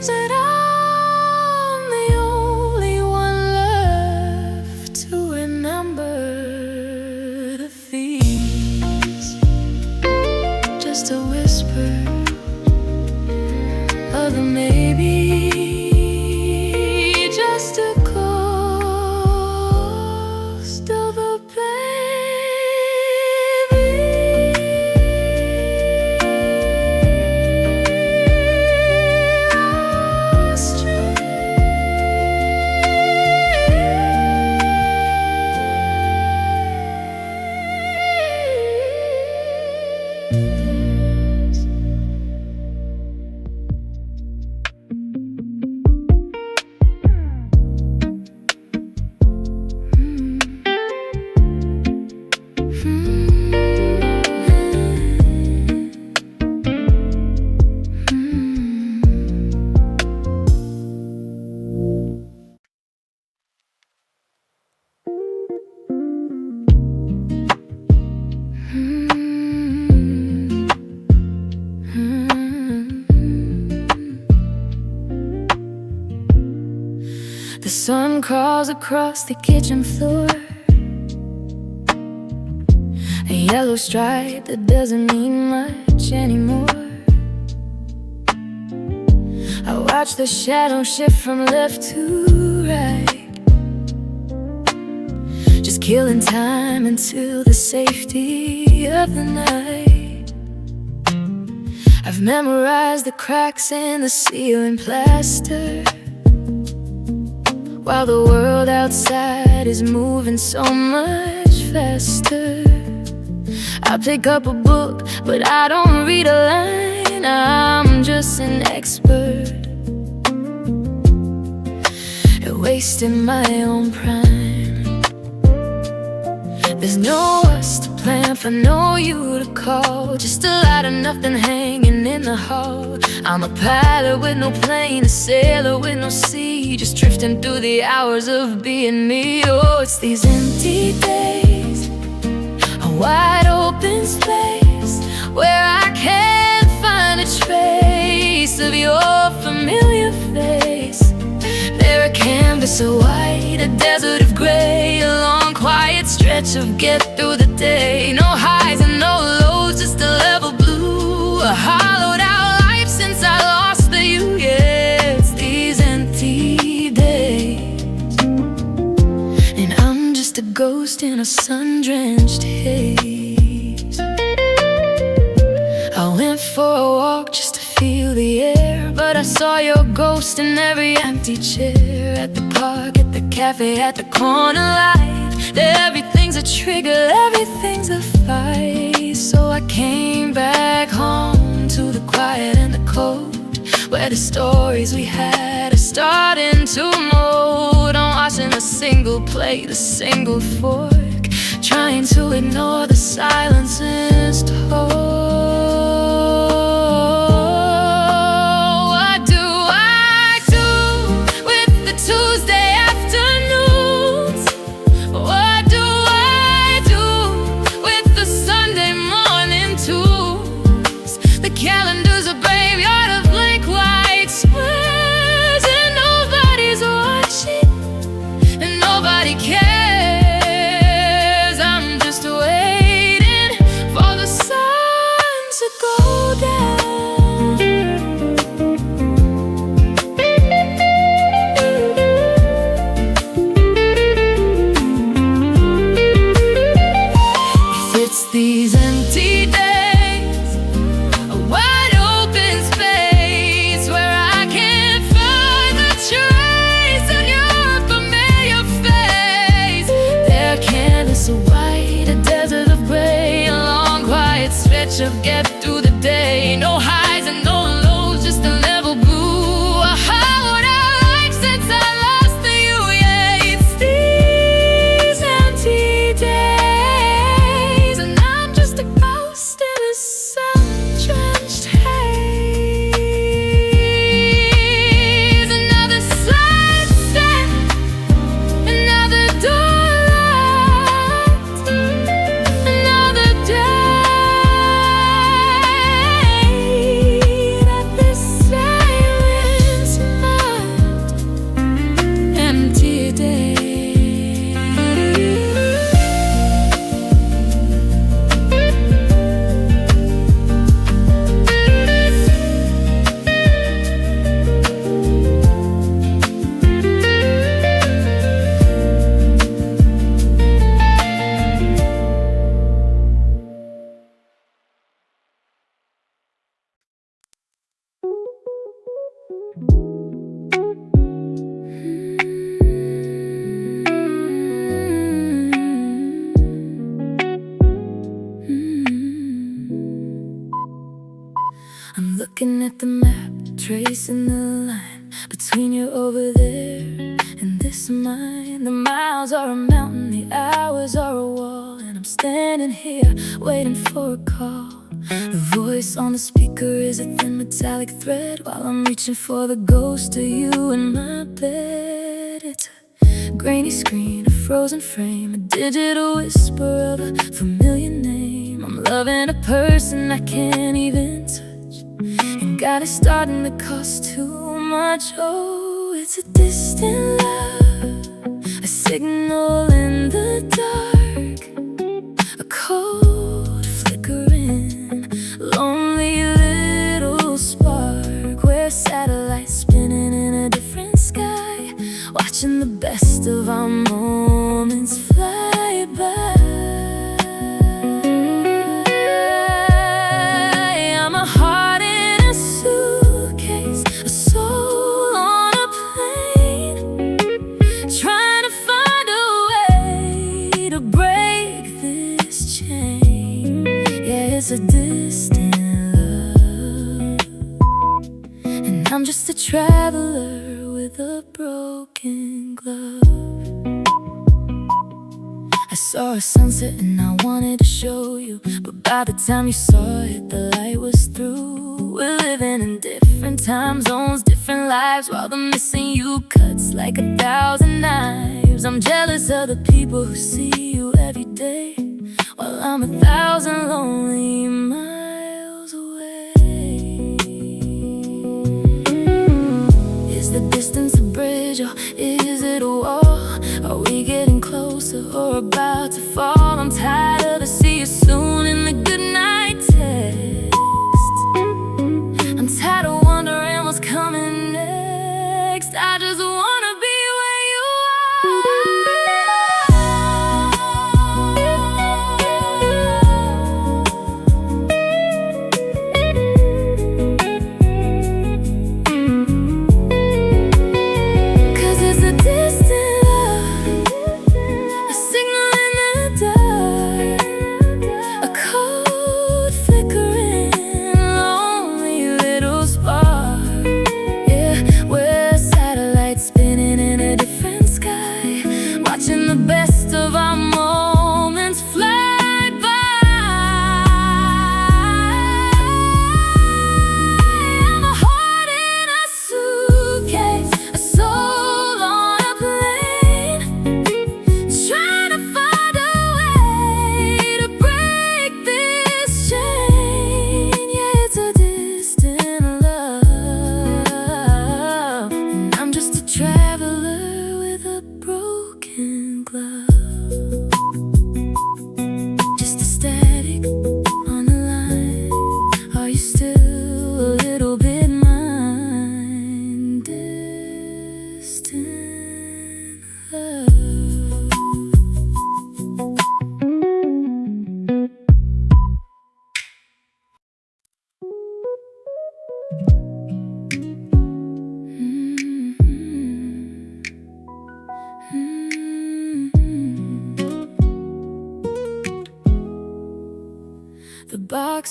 and I'm the only one left to remember the themes. Just a whisper of a maybe, just a ghost of a baby. Lost dreams. The sun crawls across the kitchen floor, a yellow stripe that doesn't mean much anymore. I watch the shadow shift from left to right, just killing time until the safety of the night. I've memorized the cracks in the ceiling plaster, while the world outside is moving so much faster. I pick up a book, but I don't read a line. I'm just an expert at wasting my own prime. There's no us to plan for, no you to call, just a lot of nothing hanging in the hall. I'm a pilot with no plane, a sailor with no sea, just drifting through the hours of being me. Oh, it's these empty days, a wide open space where I can't find a trace of stretch of get through the day. No highs and no lows, just a level blue. A hollowed out life since I lost the you. Yeah, it's these empty days, and I'm just a ghost in a sun-drenched haze. I went for a walk just to feel the air, but I saw your ghost in every empty chair. At the park, at the cafe, at the corner light, everything's a trigger, everything's a fight. So I came back home to the quiet and the cold, where the stories we had are starting to mold. I'm watching a single plate, a single fork, trying to ignore the silences told. Tuesday afternoons, what do I do with the Sunday morning tunes? The calendar's a graveyard of blank white squares, and nobody's watching, and nobody cares. I'm just waiting for the sun to go down. These empty days, a wide open space where I can't find the trace of your familiar face. Their canvas of white, a desert of gray, a long quiet stretch of get through the day. No highs and no lows, just a level blue. A hollowed out life since I lost the you. Yeah, it's these empty days. I'm looking at the map, tracing the line between you over there and this mine. The miles are a mountain, the hours are a wall, and I'm standing here waiting for a call. The voice on the speaker is a thin metallic thread, while I'm reaching for the ghost of you in my bed. It's a grainy screen, a frozen frame, a digital whisper of a familiar name. I'm loving a person I can't even touch, and God is starting to cost too much. Oh, it's a distant love, a signal in the dark, a cold flickering, lonely little spark. We're satellites spinning in a different sky, watching the best of our moments fly by. It's a distant love, and I'm just a traveler with a broken glove. I saw a sunset and I wanted to show you, but by the time you saw it, the light was through. We're living in different time zones, different lives, while the missing you cuts like 1,000 knives. I'm jealous of the people who see you every day, while I'm 1,000 lonely miles away. Is the distance a bridge or is it a wall? Are we getting closer or about to fall?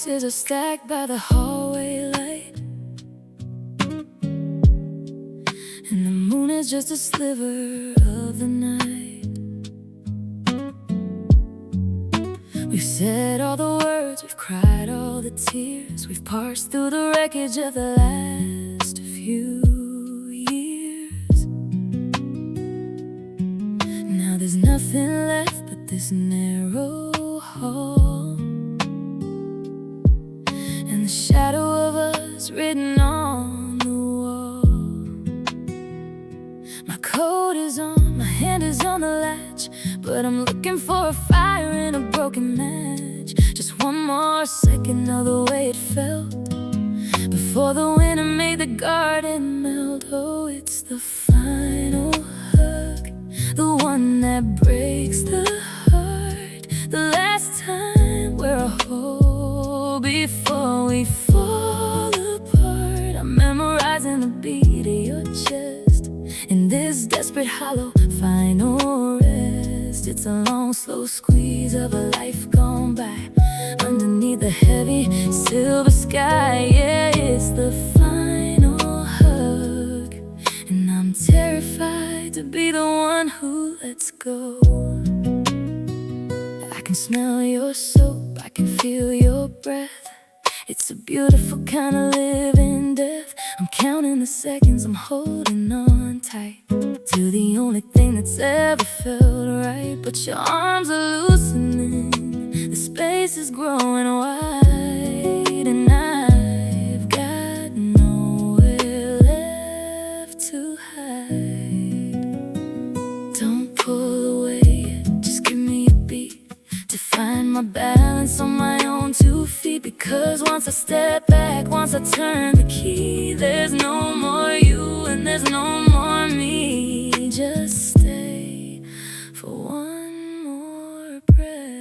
boxes are stacked by the hallway light, and the moon is just a sliver of the night. We've said all the words, we've cried all the tears, we've parsed through the wreckage of the last few years. Now there's nothing left but this narrow hall, and the shadow of us written on the wall. My coat is on, my hand is on the latch, but I'm looking for a fire in a broken match. Just one more second of the way it felt before the winter made the garden melt. Oh, it's the final hug, the one that breaks the heart, the last time we're a whole before we fall apart. I'm memorizing the beat of your chest in this desperate hollow final rest. It's a long slow squeeze of a life gone by underneath the heavy silver sky. Yeah, it's the final hug, and I'm terrified to be the one who lets go. I can smell your soap, I can feel your breath. It's a beautiful kind of living death. I'm counting the seconds, I'm holding on tight to the only thing that's ever felt right. But your arms are loosening, the space is growing wide, and I've got nowhere left to hide. Don't pull away yet, just give me a beat to find my balance on my own 2 feet. Because once I step back, once I turn the key, there's no more you and there's no more me. Just stay for one more breath.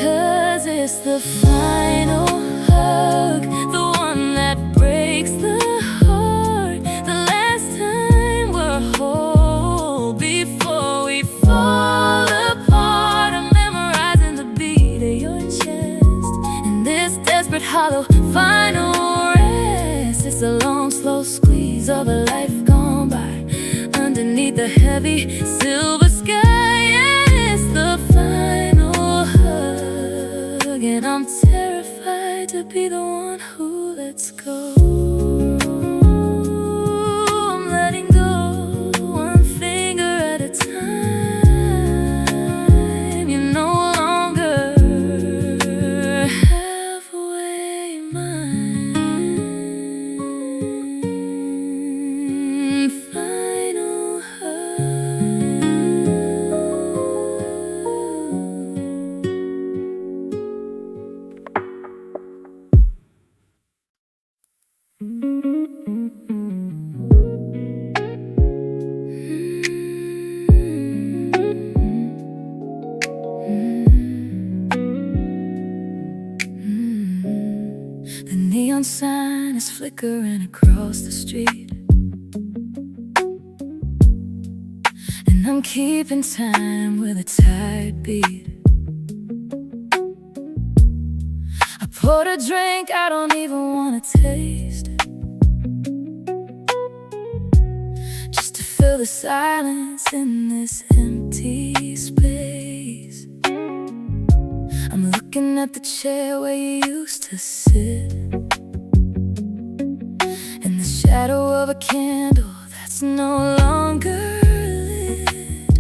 Cause it's the final hug, the one that breaks the heart, the last time we're whole before we fall apart. I'm memorizing the beat of your chest in this desperate hollow final rest. It's a long slow squeeze of a life gone by underneath the heavy silver sky. Yeah, it's the final hug, and I'm terrified to be the one who lets go. I'm letting go one finger at a time. You're no longer halfway mine. Final hug. The neon sign is flickering across the street, and I'm keeping time with a tired beat. I poured a drink I don't even want to taste, just to fill the silence in this empty space. I'm looking at the chair where you used to sit, in the shadow of a candle that's no longer lit.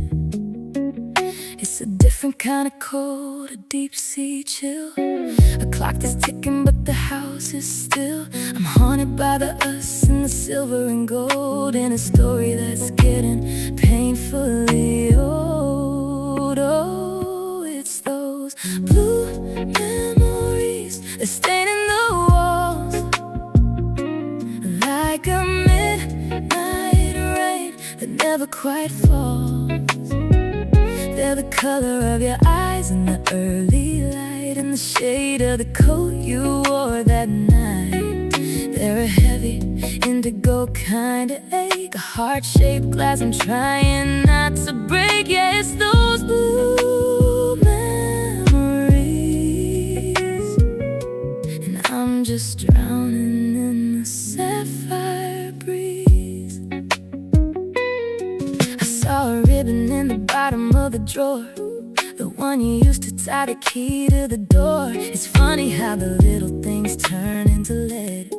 It's a different kind of cold, a deep sea chill. A clock that's ticking but the house is still. I'm haunted by the us and the silver and gold, in a story that's getting painfully old. Oh, it's those blue memories that stain in the walls like a midnight rain that never quite falls. They're the color of your eyes in the early light, in the shade of the coat you wore that night. They're a heavy indigo kind of ache, a heart-shaped glass I'm trying not to break. Yeah, it's those blue memories, and I'm just drowning in the sapphire breeze. I saw a ribbon in the bottom of the drawer, the one you used to tie the key to the door. It's funny how the little things turn into lead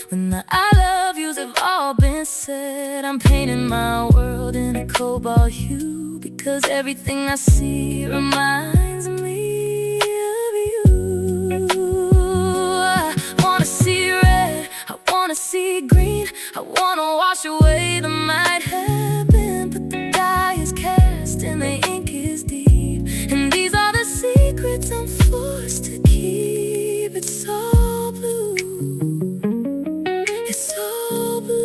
when the I love yous have all been said. I'm painting my world in a cobalt hue, because everything I see reminds me of you. I wanna see red, I wanna see green, I wanna wash away the might have been, but the die is cast and the ink is deep, and these are the secrets I'm forced to keep. It's all blue, it's all blue.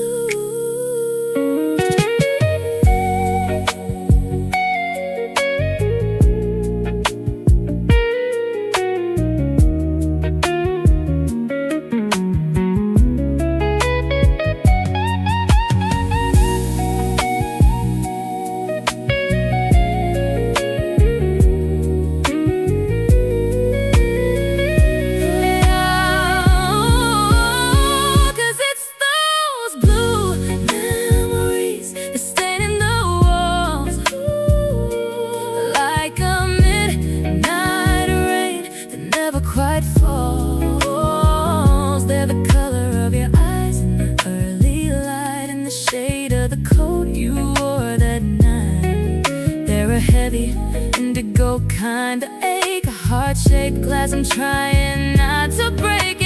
Quite falls. They're the color of your eyes in the early light, and the shade of the coat you wore that night. They're a heavy indigo kind of ache, a heart-shaped glass I'm trying not to break.